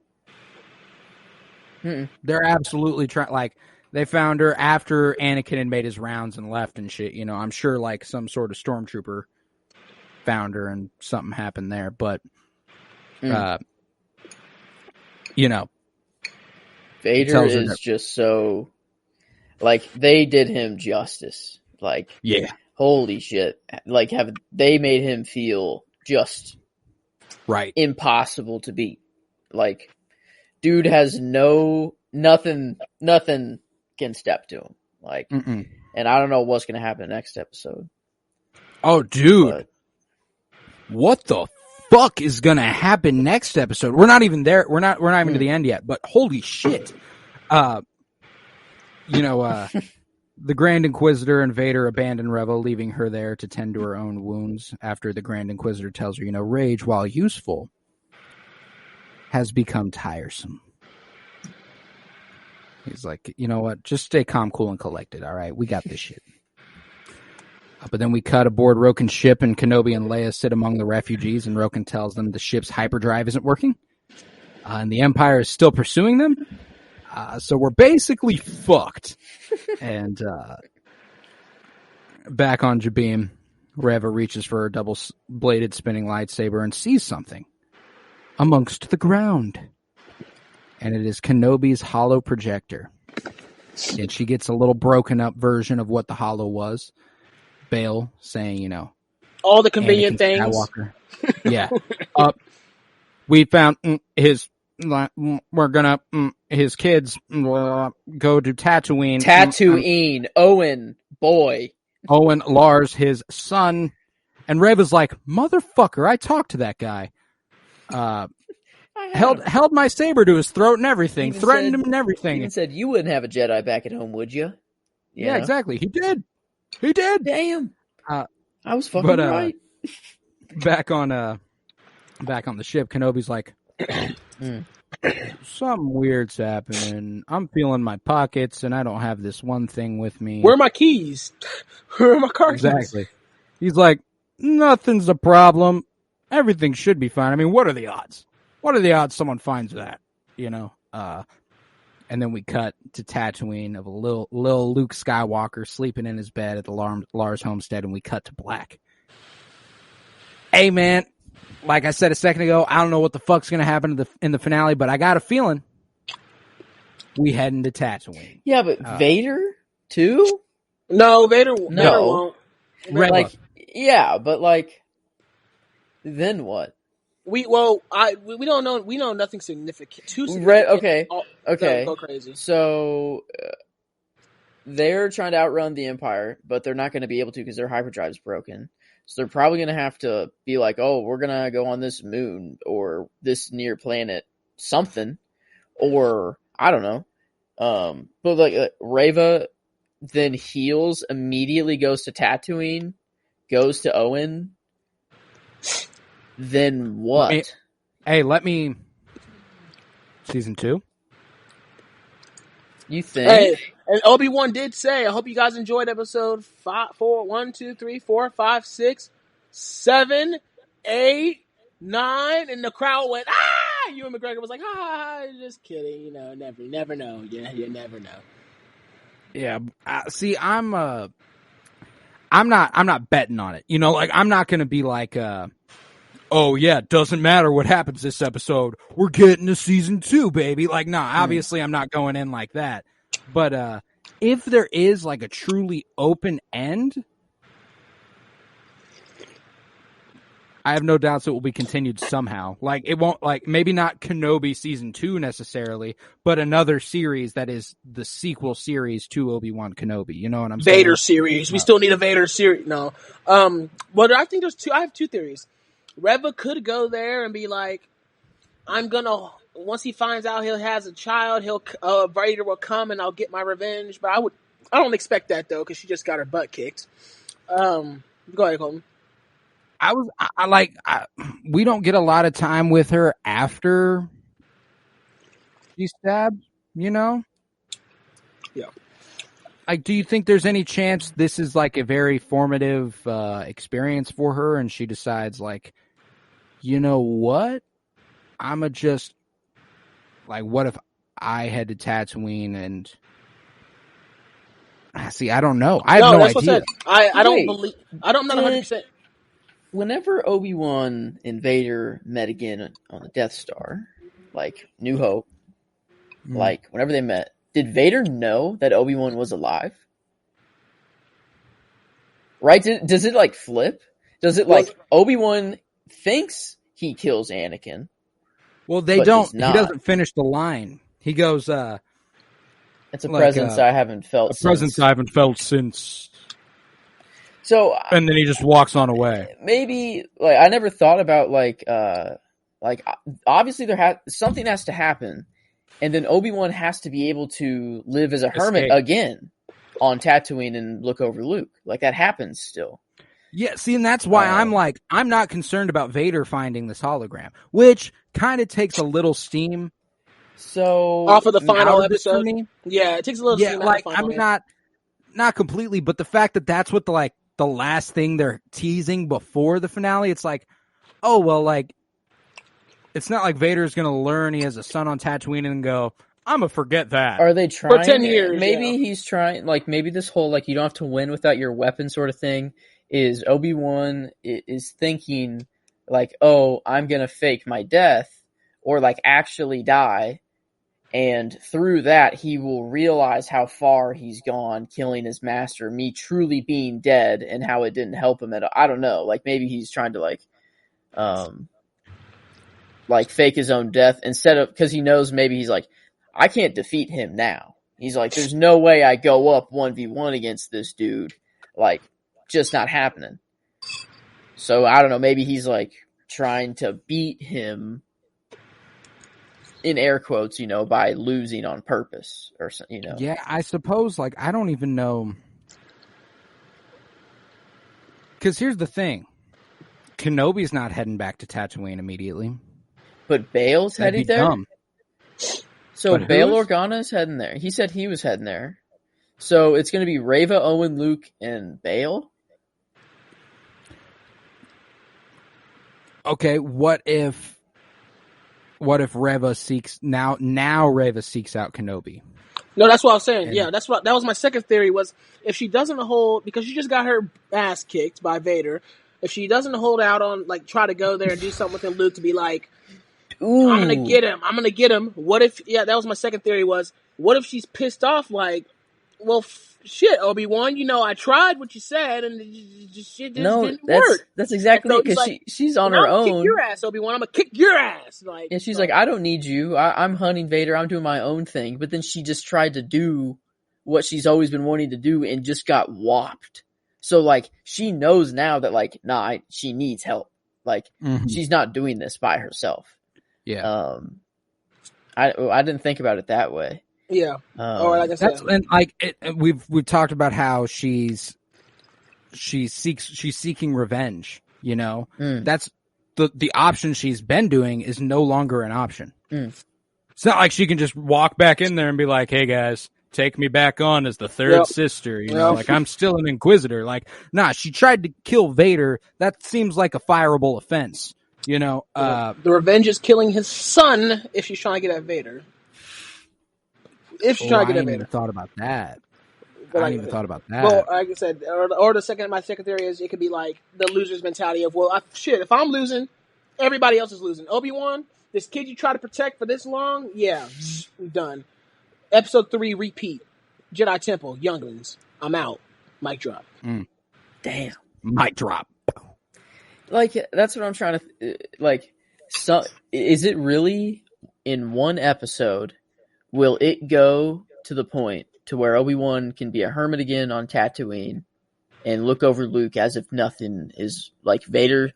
They're absolutely trying. Like, they found her after Anakin had made his rounds and left and shit. You know, I'm sure like some sort of stormtrooper found her and something happened there. But, you know, Vader is just so, like, they did him justice. Like, yeah, holy shit! Like, they made him feel just right, impossible to beat. Like, dude has nothing can step to him. Like, and I don't know what's gonna happen next episode. Oh, dude, what the fuck is gonna happen next episode? We're not even there. We're not even to the end yet. But holy shit, you know, the Grand Inquisitor and Vader abandon Reva, leaving her there to tend to her own wounds. After the Grand Inquisitor tells her, you know, rage, while useful, has become tiresome. He's like, you know what? Just stay calm, cool, and collected. All right, we got this shit. But then we cut aboard Roken's ship, and Kenobi and Leia sit among the refugees, and Roken tells them the ship's hyperdrive isn't working, and the Empire is still pursuing them. So we're basically fucked. And back on Jabim, Reva reaches for her double-bladed spinning lightsaber and sees something amongst the ground. And it is Kenobi's holo projector. And she gets a little broken up version of what the holo was. Bail saying, you know, all the convenient Anakin things. Skywalker. Yeah. We found we're gonna his kids go to Tatooine. Owen, boy. Owen, Lars, his son. And Reva's like, motherfucker, I talked to that guy. Held my saber to his throat and everything. Threatened him and everything. Even said, you wouldn't have a Jedi back at home, would you? Yeah, exactly. He did. Damn. I was fucking right. Back on the ship, Kenobi's like, something weird's happening. I'm feeling my pockets, and I don't have this one thing with me. Where are my keys? Where are my car keys? Exactly. He's like, nothing's a problem. Everything should be fine. I mean, what are the odds? What are the odds someone finds that? You know? And then we cut to Tatooine of a little Luke Skywalker sleeping in his bed at the Lars homestead, and we cut to black. Hey, man, like I said a second ago, I don't know what the fuck's going to happen in the finale, but I got a feeling we heading to Tatooine. Yeah, but Vader, too? No, Vader won't. Like, yeah, but, like, then what? We don't know. We know nothing significant. Too significant. Okay. Go crazy. So they're trying to outrun the Empire, but they're not going to be able to because their hyperdrive's broken. So they're probably going to have to be like, "Oh, we're going to go on this moon or this near planet, something," or I don't know. But like Reva then heals, immediately goes to Tatooine, goes to Owen. Then what? Hey, let me... Season 2? You think? Hey, and Obi-Wan did say, I hope you guys enjoyed episode 1, 2, 3, 4, 5, 6, 7, 8, 9, and the crowd went, ah! Ewan McGregor was like, just kidding. You know, never know. Yeah, you never know. Yeah, see, I'm not betting on it. You know, like, I'm not going to be like, oh, yeah, it doesn't matter what happens this episode. We're getting to season 2, baby. Like, nah, obviously I'm not going in like that. But if there is, like, a truly open end, I have no doubts it will be continued somehow. Like, it won't, like, maybe not Kenobi season 2 necessarily, but another series that is the sequel series to Obi-Wan Kenobi. You know what I'm saying? Vader series. We still need a Vader series. No. But I think I have two theories. Reva could go there and be like, once he finds out he has a child, Vader will come and I'll get my revenge. But I don't expect that though, because she just got her butt kicked. Go ahead, Colton. We don't get a lot of time with her after she's stabbed, you know? Yeah. Like, do you think there's any chance this is like a very formative experience for her, and she decides, like, you know what? I'ma just, like, what if I head to Tatooine and see, I don't know. I have no that's idea. What I said. I don't Wait, believe. I'm not 100%. Whenever Obi-Wan and Vader met again on the Death Star, like New Hope, like whenever they met, did Vader know that Obi-Wan was alive? Right? Does it like flip? Does it like Obi-Wan thinks he kills Anakin? Well, they but don't. does not. He doesn't finish the line. He goes, "It's a presence I haven't felt. A presence I haven't felt since." So, and then he just walks on away. Maybe like I never thought about like obviously something has to happen, and then Obi-Wan has to be able to live as a hermit again on Tatooine and look over Luke. Like that happens still. Yeah, see, and that's why I'm not concerned about Vader finding this hologram, which kind of takes a little steam. So off of the final episode, yeah, it takes a little steam. Like I mean, not completely, but the fact that that's what the last thing they're teasing before the finale, it's like, oh well, like it's not like Vader's gonna learn he has a son on Tatooine and go, I'm gonna forget that. Are they trying for 10 years? Maybe he's trying. Like maybe this whole like you don't have to win without your weapon sort of thing. Is Obi-Wan is thinking like, oh, I'm going to fake my death or like actually die. And through that, he will realize how far he's gone killing his master, me truly being dead and how it didn't help him at all. I don't know. Like maybe he's trying to like fake his own death instead of, cause he knows maybe he's like, I can't defeat him now. He's like, there's no way I go up 1v1 against this dude. Like, just not happening. So I don't know. Maybe he's like trying to beat him in air quotes, you know, by losing on purpose or something, you know. Yeah, I suppose. Like I don't even know. Because here's the thing: Kenobi's not heading back to Tatooine immediately. But Bail's heading there. Dumb. So Bail Organa's heading there. He said he was heading there. So it's going to be Reva, Owen, Luke, and Bail. Okay, what if Reva seeks now Reva seeks out Kenobi? No, that's what I was saying. Yeah, that was my second theory was if she doesn't hold, because she just got her ass kicked by Vader, if she doesn't hold out on, like, try to go there and do something with Luke to be like, ooh, I'm gonna get him. What if, that was my second theory was, what if she's pissed off like, well, shit, Obi-Wan, you know, I tried what you said, and shit just didn't work. That's exactly it, because like, she's on her own. I'm gonna kick your ass, Obi-Wan. I'm gonna kick your ass. Like, and she's like, I don't need you. I'm hunting Vader. I'm doing my own thing. But then she just tried to do what she's always been wanting to do and just got whopped. So, like, she knows now that, like, she needs help. Like, she's not doing this by herself. Yeah. I didn't think about it that way. Yeah. Or like I said, we've talked about how she's seeking revenge. You know, that's the option she's been doing is no longer an option. It's not like she can just walk back in there and be like, "Hey guys, take me back on as the third sister." You know, like I'm still an Inquisitor. Like, nah, she tried to kill Vader. That seems like a fireable offense. You know, the revenge is killing his son if she's trying to get at Vader. If she's trying to get at Vader. I hadn't even thought about that. But I hadn't even thought about that. Well, like I said, or my second theory is it could be like the loser's mentality of, well, if I'm losing, everybody else is losing. Obi-Wan, this kid you try to protect for this long, done. Episode 3, repeat. Jedi Temple, Younglings, I'm out. Mic drop. Damn. Mic drop. Like, that's what I'm trying to, is it really in one episode, will it go to the point to where Obi-Wan can be a hermit again on Tatooine and look over Luke as if nothing is, like, Vader's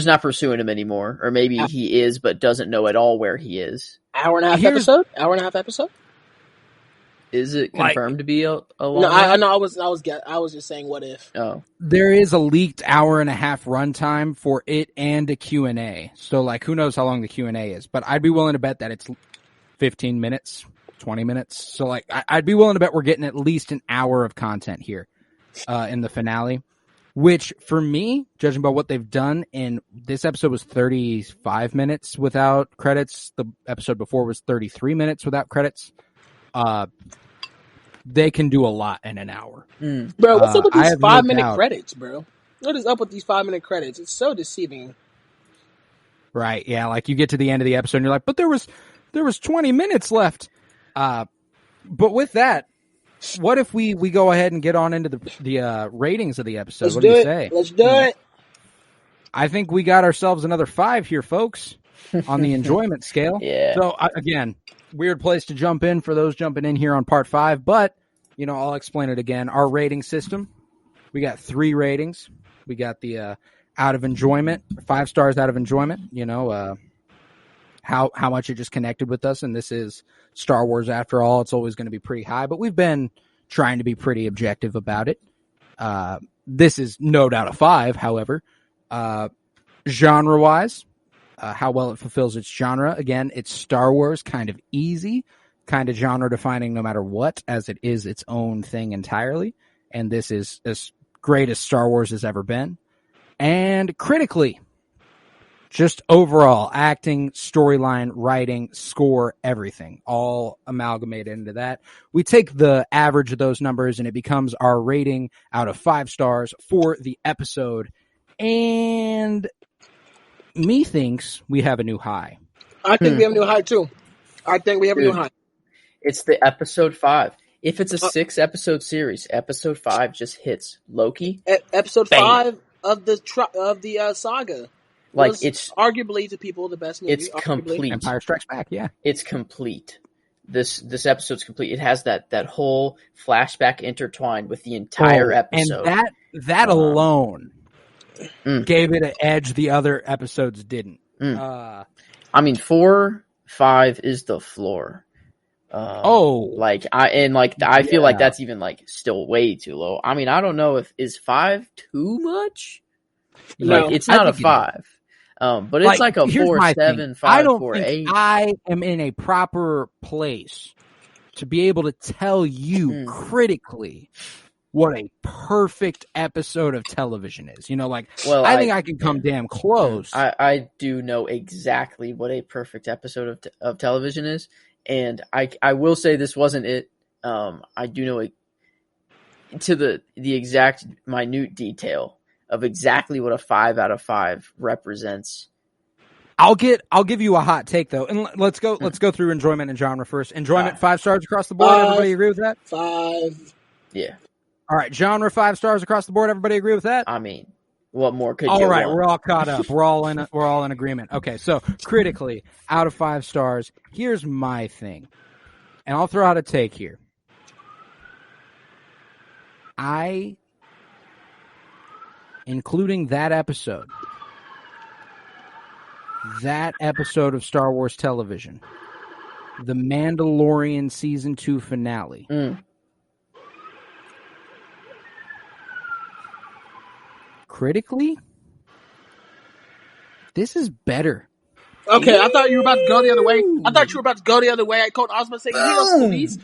not pursuing him anymore, or maybe he is, but doesn't know at all where he is. Hour and a half episode? Is it confirmed to be a long? No, I was just saying, what if? Oh, there is a leaked hour and a half runtime for it and a Q&A. So, like, who knows how long the Q&A is? But I'd be willing to bet that it's 15 minutes, 20 minutes. So, like, I'd be willing to bet we're getting at least an hour of content here in the finale. which for me, judging by what they've done in this episode was 35 minutes without credits. The episode before was 33 minutes without credits. They can do a lot in an hour. Bro, what's up with these 5-minute doubt. credits, bro? What is up with these 5-minute credits? It's so deceiving. Right, yeah, like you get to the end of the episode and you're like, but there was 20 minutes left. But with that, what if we go ahead and get on into the ratings of the episode? Let's what do do you it. say? Let's do it. I think we got ourselves another 5 here, folks, on the enjoyment scale. Yeah. So, again, weird place to jump in for those jumping in here on part 5, but, I'll explain it again. Our rating system, we got 3 ratings. We got the out of enjoyment, 5 stars out of enjoyment, how much it just connected with us, and this is Star Wars after all. It's always going to be pretty high, but we've been trying to be pretty objective about it. This is no doubt a 5, however. Genre-wise, how well it fulfills its genre. Again, it's Star Wars, kind of easy, kind of genre-defining no matter what, as it is its own thing entirely, and this is as great as Star Wars has ever been. And critically, just overall, acting, storyline, writing, score, everything, all amalgamated into that. We take the average of those numbers and it becomes our rating out of 5 stars for the episode. And methinks we have a new high. I think we have a new high, too. I think we have a new high. It's the episode 5. If it's a 6-episode series, episode 5 just hits Loki. Episode Bang. 5 of the saga. Like, Was it's arguably to people the best movie. It's complete. Empire Strikes Back, yeah. It's complete. This episode's complete. It has that whole flashback intertwined with the entire episode. And that alone gave it an edge the other episodes didn't. I mean, 4, 5 is the floor. I feel like that's even still way too low. I mean, I don't know is 5 too much? No, it's not a 5. But it's like a 4, 7, 5, I don't 4, think 8. I am in a proper place to be able to tell you critically what a perfect episode of television is. I think I can come damn close. I do know exactly what a perfect episode of television is, and I will say this wasn't it. I do know it to the exact minute detail of exactly what a 5 out of 5 represents. I'll give you a hot take though, and let's go through enjoyment and genre first. Enjoyment 5 stars across the board. Everybody agree with that? 5. Yeah. All right, genre 5 stars across the board. Everybody agree with that? I mean, what more could you want? All right, want? we're all caught up. We're all in agreement. Okay, so critically, out of 5 stars, here's my thing, and I'll throw out a take here. Including that episode of Star Wars television, The Mandalorian Season 2 finale. Critically, this is better. Okay, I thought you were about to go the other way. Colton, I was about to say,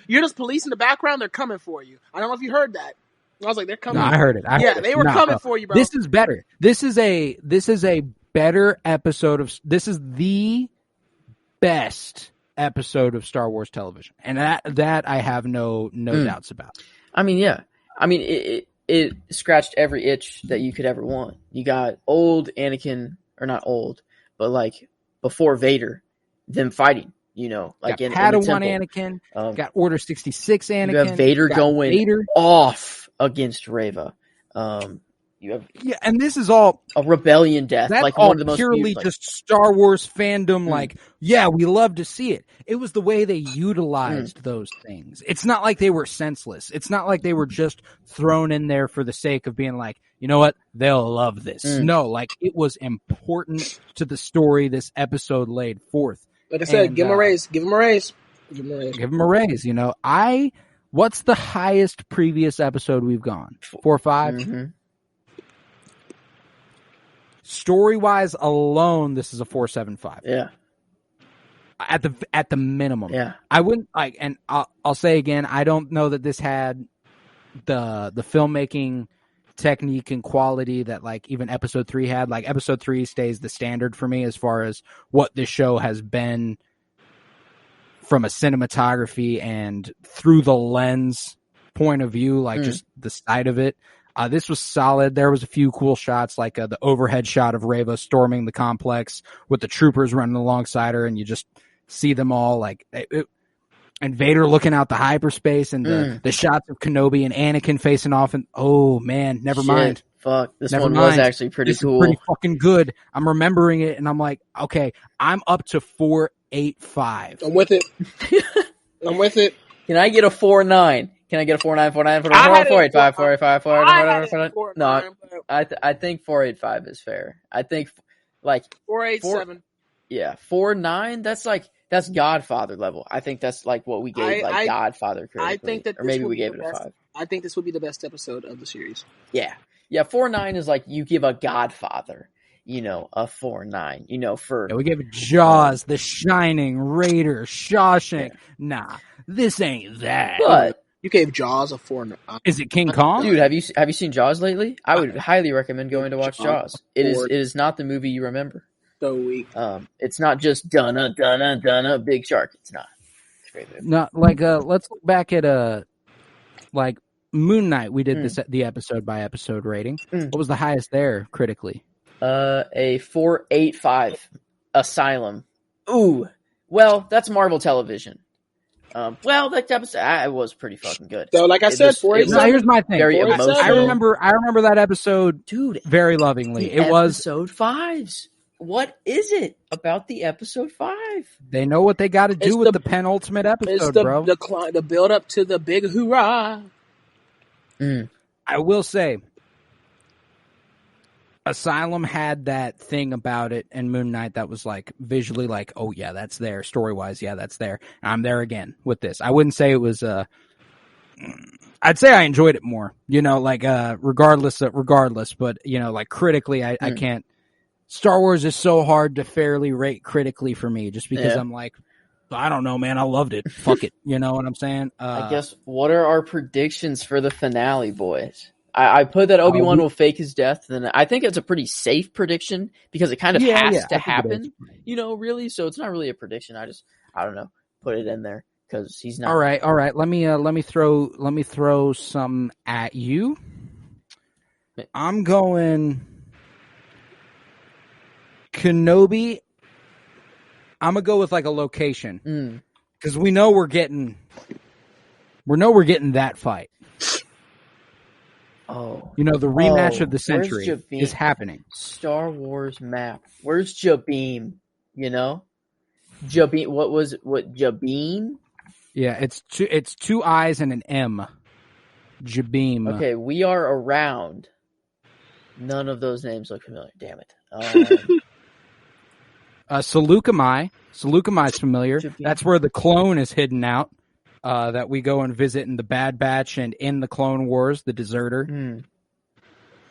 you're those police in the background, they're coming for you. I don't know if you heard that. I was like, they're coming. No, I heard it. They were coming for you, bro. This is better. This is a better episode of. This is the best episode of Star Wars television, and that I have no doubts about. I mean, yeah. I mean, it scratched every itch that you could ever want. You got old Anakin, or not old, but before Vader, them fighting. In the Padawan temple. Anakin, got Order 66 Anakin. You have Vader going off against Reva. You have and this is all a rebellion death. That's one all of the most purely just Star Wars fandom. We love to see it. It was the way they utilized those things. It's not like they were senseless. It's not like they were just thrown in there for the sake of being like, you know what, they'll love this. No, it was important to the story this episode laid forth. Like I said, give him a raise. Give him a raise. What's the highest previous episode we've gone? 4 or 5? Mm-hmm. Story-wise alone, this is a 4.75. Yeah. At the minimum. Yeah. I wouldn't and I'll say again, I don't know that this had the filmmaking technique and quality that like even episode 3 had. Like episode 3 stays the standard for me as far as what this show has been from a cinematography and through the lens point of view, like just the side of it. This was solid. There was a few cool shots, like the overhead shot of Reva storming the complex with the troopers running alongside her, and you just see them all like and Vader looking out the hyperspace, and the shots of Kenobi and Anakin facing off. And oh man, never mind. Fuck, this one was actually pretty cool. Pretty fucking good. I'm remembering it, and I'm like, okay, I'm up to 485. I'm with it. I'm with it. Can I get a 4.9? Can I get a 4.9, 4.9, 4.8, 4.8, No, I think 4.85 is fair. I think like 4.87. Yeah, 4.9. That's Godfather level. I think that's like what we gave Godfather critically. I think that, or maybe we gave it a 5. I think this would be the best episode of the series. Yeah. 4.9 is like you give a Godfather, a 4.9. For we gave it Jaws, The Shining, Raiders, Shawshank. Yeah. Nah, this ain't that. But you gave Jaws a 4. Is it King Kong? Dude, have you seen Jaws lately? I would highly recommend going to watch Jaws. It is not the movie you remember. So weak. It's not just dunna big shark. It's not. It's a great movie. Not like let's look back at like Moon Knight. We did the episode by episode rating. What was the highest there critically? A 4.85. Asylum. Ooh. Well, that's Marvel Television. That episode it was pretty fucking good. So, like I said, 4.87. Here's my thing. Very emotional. I remember that episode, dude, very lovingly. It was episode 5s. What is it about the episode 5? They know what they got to do with the penultimate episode, bro. The build up to the big hoorah. I will say, Asylum had that thing about it, and Moon Knight that was like visually like, oh yeah, that's there. Story wise, yeah, that's there. I'm there again with this. I wouldn't say it was. I'd say I enjoyed it more. Regardless, but like critically, I can't. Star Wars is so hard to fairly rate critically for me, just because I'm like, I don't know, man. I loved it. Fuck it. You know what I'm saying? I guess, what are our predictions for the finale, boys? I put that Obi-Wan will fake his death, and I think it's a pretty safe prediction because it kind of has to happen, really. So it's not really a prediction. I don't know, put it in there because he's not. All right. Let me throw some at you. I'm going Kenobi. I'm gonna go with like a location because we know we're getting that fight. Oh, the rematch of the century is happening. Star Wars map. Where's Jabim? Jabim. What Jabim? Yeah, it's 2 I's and an M. Jabim. Okay, we are around. None of those names look familiar. Damn it. Saleucami. Saleucami's familiar. Jabim. That's where the clone is hidden out. That we go and visit in the Bad Batch and in the Clone Wars, the deserter.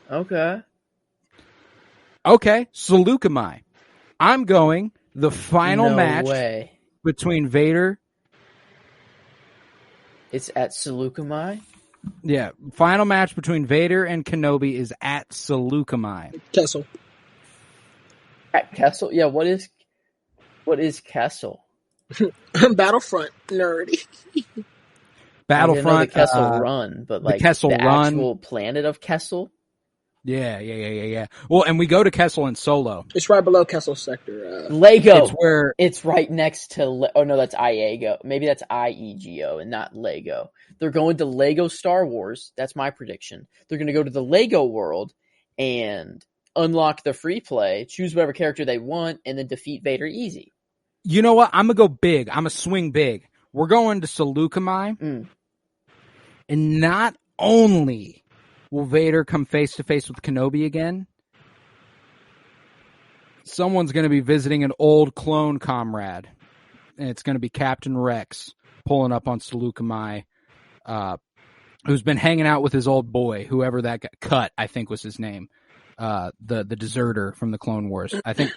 Okay, Saleucami. I'm going the final match between Vader. It's at Saleucami? Yeah, final match between Vader and Kenobi is at Saleucami. Kessel. At Kessel? Yeah, what is Kessel? Battlefront nerd. Battlefront, the Kessel Run, but like the Kessel Run, actual planet of Kessel. Yeah. Well, and we go to Kessel in Solo. It's right below Kessel Sector. Lego. It's right next to. Oh no, that's IEGO. Maybe that's IEGO and not Lego. They're going to Lego Star Wars. That's my prediction. They're going to go to the Lego world and unlock the free play, choose whatever character they want, and then defeat Vader easy. You know what? I'm going to go big. I'm going to swing big. We're going to Saleucami. And not only will Vader come face-to-face with Kenobi again, someone's going to be visiting an old clone comrade. And it's going to be Captain Rex pulling up on Saleucami, who's been hanging out with his old boy, whoever that got cut, I think was his name, the deserter from the Clone Wars. I think...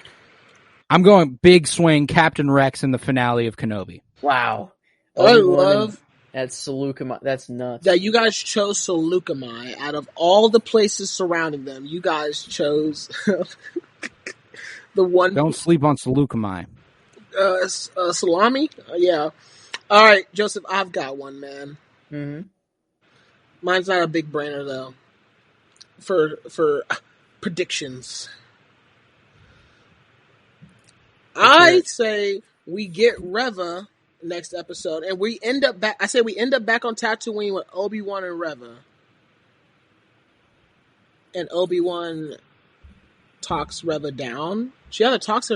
I'm going big swing Captain Rex in the finale of Kenobi. Wow. I love That's Seleucus. That's nuts. That you guys chose Seleucus. Out of all the places surrounding them, you guys chose the one. Don't sleep on Seleucus. Salami? Yeah. All right, Joseph, I've got one, man. Mm-hmm. Mine's not a big brainer, though. For predictions. I'd say we get Reva next episode, and we end up back. I say we end up back on Tatooine with Obi-Wan and Reva, and Obi-Wan talks Reva down. He either talks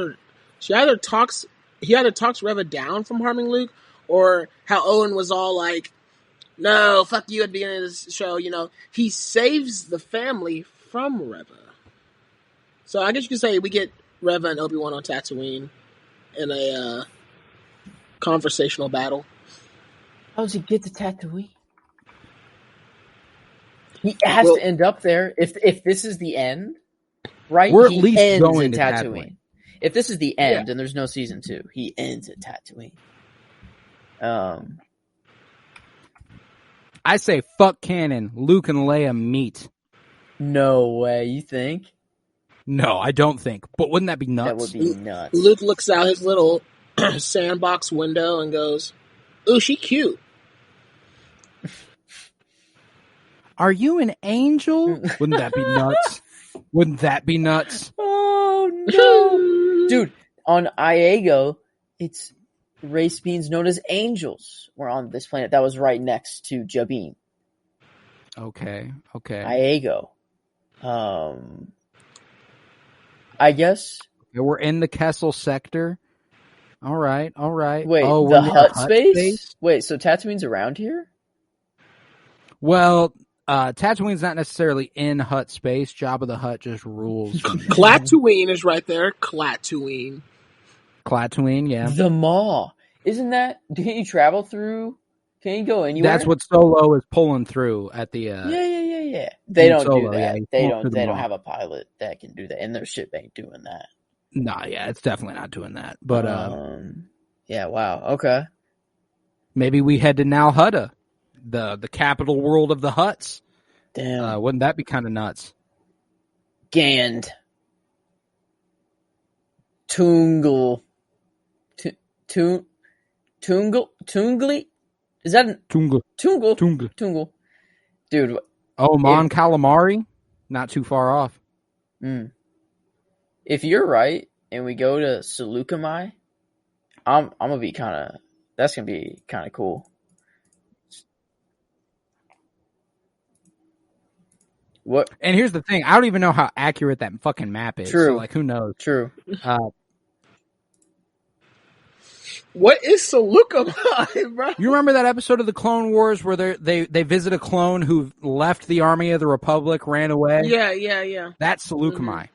Reva down from harming Luke, or how Owen was all like, "No, fuck you" at the beginning of this show. You know, he saves the family from Reva. So I guess you could say we get Reva and Obi-Wan on Tatooine in a conversational battle. How does he get to Tatooine? He has to end up there. If this is the end, right? We're at he least ends going at to Tatooine. If this is the end and there's no season 2, he ends at Tatooine. I say fuck canon. Luke and Leia meet. No way. You think? No, I don't think. But wouldn't that be nuts? That would be nuts. Luke looks out his little sandbox window and goes, "Ooh, she cute." Are you an angel? Wouldn't that be nuts? Wouldn't that be nuts? Oh no, dude! On Iago, it's race beings known as angels were on this planet that was right next to Jabin. Okay. Iago. I guess. We're in the Kessel sector. All right. Wait, we're the in hut space? Wait, so Tatooine's around here? Well, Tatooine's not necessarily in hut space. Jabba the Hutt just rules. Klaatuine is right there. Klaatuine, yeah. The Maw. Isn't that... Can you travel through... Can you go anywhere? That's what Solo is pulling through at the... Yeah. They don't Solo, do that. yeah, They don't have a pilot that can do that, and their ship ain't doing that. Nah, yeah, it's definitely not doing that. But yeah, wow, okay. Maybe we head to Nal Hutta, the capital world of the Hutts. Damn, wouldn't that be kind of nuts? Gand, Tungle, Tungli. Is that Tungle? Dude. Oh, Mon Calamari? Not too far off. If you're right and we go to Seleucus, I'm gonna be that's gonna be kind of cool. What? And here's the thing: I don't even know how accurate that fucking map is. True. So, like, who knows? True. what is Seleucus, bro? You remember that episode of the Clone Wars where they visit a clone who left the army of the Republic, ran away? Yeah. That's Seleucus. Mm-hmm.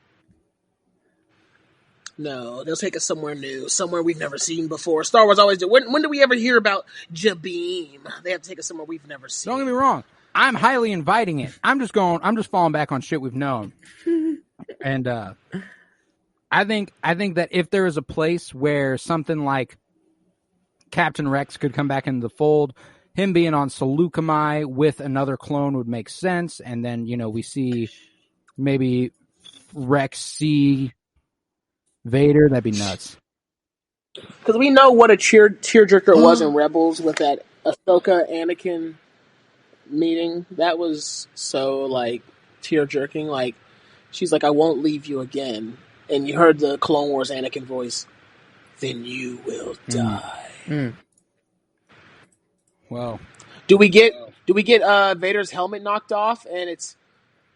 No, they'll take us somewhere new, somewhere we've never seen before. Star Wars always do. When do we ever hear about Jabim? They have to take us somewhere we've never seen. Don't get me wrong. I'm highly inviting it. I'm just falling back on shit we've known. And I think that if there is a place where something like Captain Rex could come back into the fold, him being on Seleucus with another clone would make sense. And then, we see maybe Rex see Vader. That'd be nuts. Because we know what a tearjerker it was in Rebels with that Ahsoka Anakin meeting. That was so, like, tear-jerking. Like, she's like, "I won't leave you again." And you heard the Clone Wars Anakin voice, "Then you will die." Well, do we get Vader's helmet knocked off and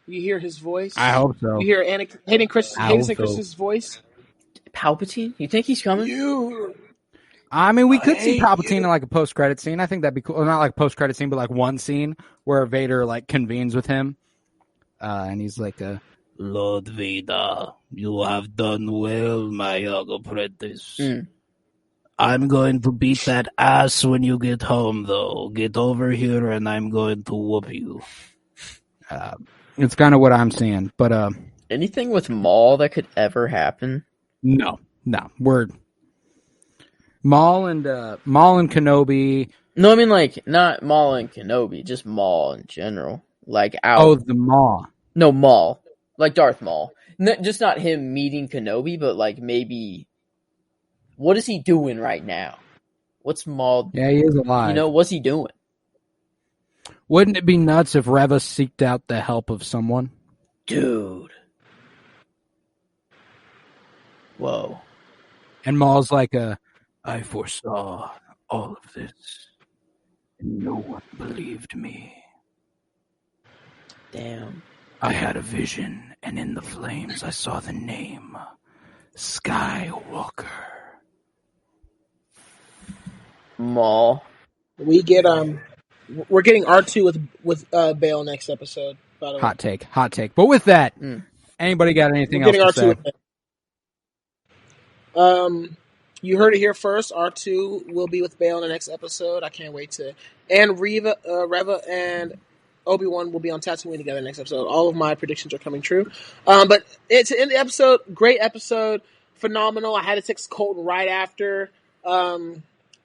you hear his voice? I hope so. You hear Hayden Christensen's voice? Palpatine? You think he's coming? We could see Palpatine in like a post-credit scene. I think that'd be cool. Well, not like a post-credit scene, but like one scene where Vader like convenes with him, and he's like, "Lord Vader, you have done well, my young apprentice. I'm going to beat that ass when you get home, though. Get over here, and I'm going to whoop you." It's kind of what I'm seeing, but anything with Maul that could ever happen? No. We're Maul and Kenobi No, I mean like not Maul and Kenobi, just Maul in general. Like out. Oh, the Maw. No, Maul, like Darth Maul. Just not him meeting Kenobi, but like maybe what is he doing right now? What's Maul? Yeah, he is alive. You know, what's he doing? Wouldn't it be nuts if Reva seeked out the help of someone? Dude. Whoa. And Maul's like, I foresaw all of this, and no one believed me. Damn. I had a vision, and in the flames I saw the name, Skywalker. Maul. We get we're getting R2 with Bale next episode. By the way. Hot take. But with that, anybody got anything else to say? You heard it here first. R2 will be with Bale in the next episode. I can't wait to. And Reva and Obi-Wan will be on Tatooine together next episode. All of my predictions are coming true. But it's in the episode. Great episode. Phenomenal. I had to text Colton right after.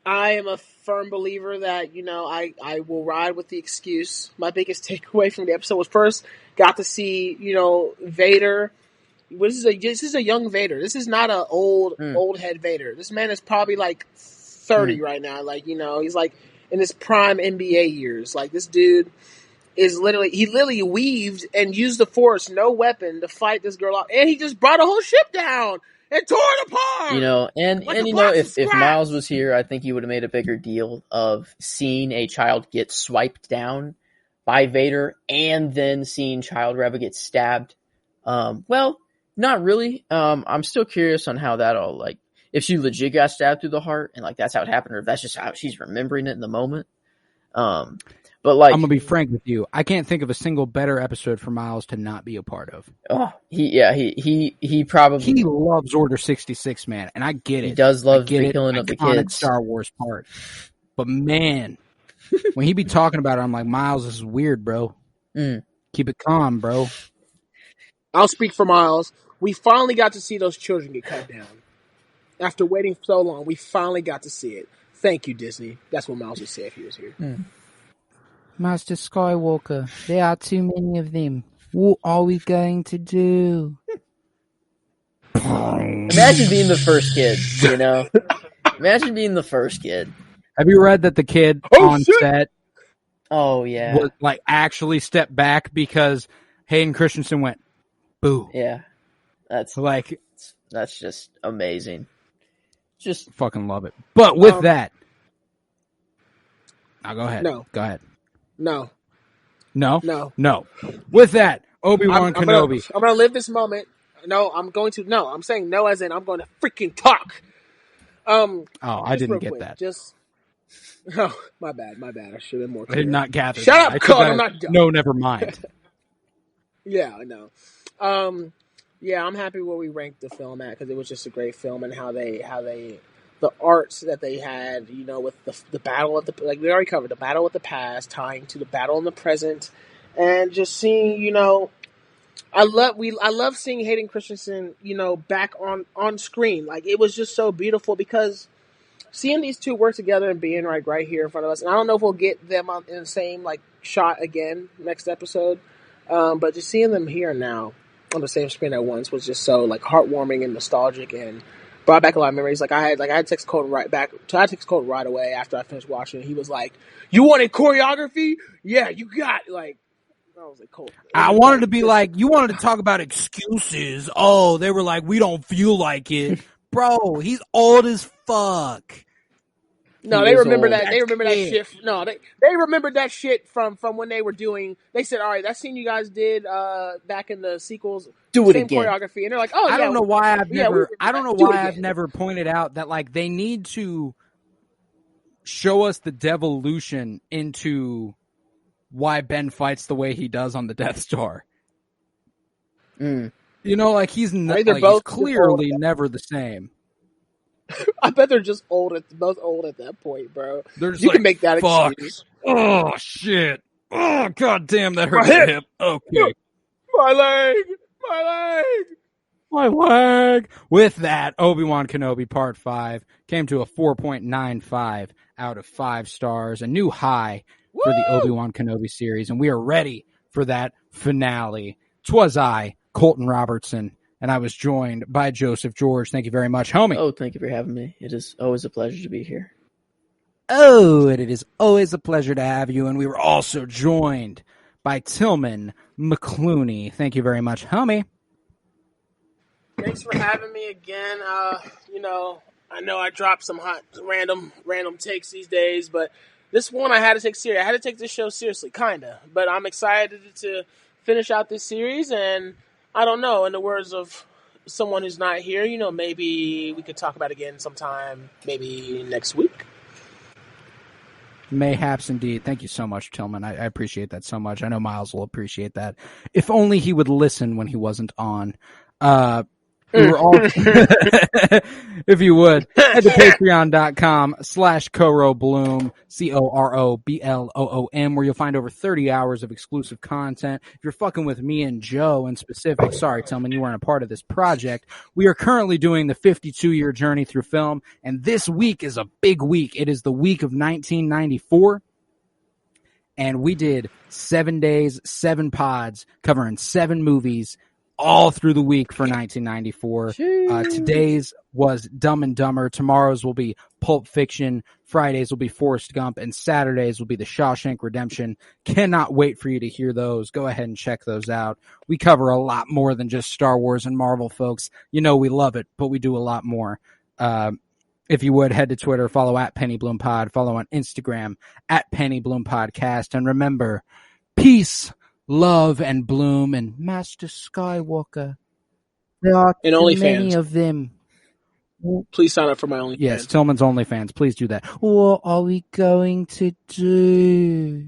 I am a firm believer that, I will ride with the excuse. My biggest takeaway from the episode was first, got to see, Vader. This is a young Vader. This is not an old head Vader. This man is probably like 30 right now. Like, he's like in his prime NBA years. Like, this dude is literally weaved and used the Force, no weapon, to fight this girl off. And he just brought a whole ship down and tore it apart. If Miles was here, I think he would have made a bigger deal of seeing a child get swiped down by Vader and then seeing Child Reva get stabbed. Well, not really. I'm still curious on how that all, like, if she legit got stabbed through the heart and like that's how it happened, or if that's just how she's remembering it in the moment. But like, I'm gonna be frank with you. I can't think of a single better episode for Miles to not be a part of. Oh, he probably he loves Order 66, man, and I get it. He does love the killing of the kids. Star Wars part, but man, when he be talking about it, I'm like, Miles, this is weird, bro. Keep it calm, bro. I'll speak for Miles. We finally got to see those children get cut down. After waiting so long, we finally got to see it. Thank you, Disney. That's what Miles would say if he was here. Master Skywalker, there are too many of them. What are we going to do? Imagine being the first kid, Imagine being the first kid. Have you read that the kid on set was, like, actually stepped back because Hayden Christensen went, boo. Yeah. That's just amazing. Just fucking love it. But with that, now go ahead. No. Go ahead. No. With that, Obi-Wan Kenobi. I'm going to live this moment. No, I'm going to. No, I'm saying no as in I'm going to freaking talk. I didn't get that. Oh, my bad. I should have been more clear. I did not gather. Shut up, Cole. I'm not done. No, never mind. Yeah, I know. Yeah, I'm happy where we ranked the film at because it was just a great film and how they the arts that they had, with the battle of like we already covered the battle with the past, tying to the battle in the present, and just seeing, I love seeing Hayden Christensen, back on screen. Like, it was just so beautiful because seeing these two work together and being right here in front of us, and I don't know if we'll get them in the same like shot again next episode, but just seeing them here now on the same screen at once was just so like heartwarming and nostalgic and brought back a lot of memories. Like I had to text Colton right away after I finished watching it. He was like, "You wanted choreography? Yeah, you got it." Like, I was like, Colton. I wanted to be like, you wanted to talk about excuses. Oh, they were like, we don't feel like it, bro. He's old as fuck. No, they remember that. They remember that shit. No, they remembered that shit from when they were doing. They said, "All right, that scene you guys did back in the sequels, do it same again." Choreography, and they're like, "Oh, I don't know why I've never pointed out that like they need to show us the devolution into why Ben fights the way he does on the Death Star. Like he's clearly never the same. I bet they're just both old at that point, bro. You can make that excuse. Oh shit! Oh god damn, that hurts my hip. Okay, my leg. My leg. With that, Obi-Wan Kenobi Part 5 came to a 4.95 out of 5 stars, a new high for the Obi-Wan Kenobi series, and we are ready for that finale. 'Twas I, Colton Robertson, and I was joined by Joseph George. Thank you very much, homie. Oh, thank you for having me. It is always a pleasure to be here. Oh, and it is always a pleasure to have you, and we were also joined by Tillman McClunie. Thank you very much, homie. Thanks for having me again. I know I dropped some hot random takes these days, but this one I had to take serious. I had to take this show seriously, kinda. But I'm excited to finish out this series, and I don't know, in the words of someone who's not here, maybe we could talk about it again sometime, maybe next week. Mayhaps indeed. Thank you so much, Tillman. I appreciate that so much. I know Miles will appreciate that. If only he would listen when he wasn't on. We were all, if you would, head to patreon.com/CoroBloom, CoroBloom, where you'll find over 30 hours of exclusive content. If you're fucking with me and Joe in specific, sorry, Tillman, you weren't a part of this project. We are currently doing the 52-year journey through film, and this week is a big week. It is the week of 1994. And we did 7 days, 7 pods, covering 7 movies, all through the week for 1994. Today's was Dumb and Dumber. Tomorrow's will be Pulp Fiction. Fridays will be Forrest Gump. And Saturdays will be The Shawshank Redemption. Cannot wait for you to hear those. Go ahead and check those out. We cover a lot more than just Star Wars and Marvel, folks. You know we love it, but we do a lot more. If you would, head to Twitter, follow at Penny Bloom Pod, follow on Instagram at Penny Bloom Podcast. And remember, peace, love, and bloom, and Master Skywalker. There are and too OnlyFans. many of them. Please sign up for my OnlyFans. Yes, Tillman's OnlyFans. Please do that. What are we going to do?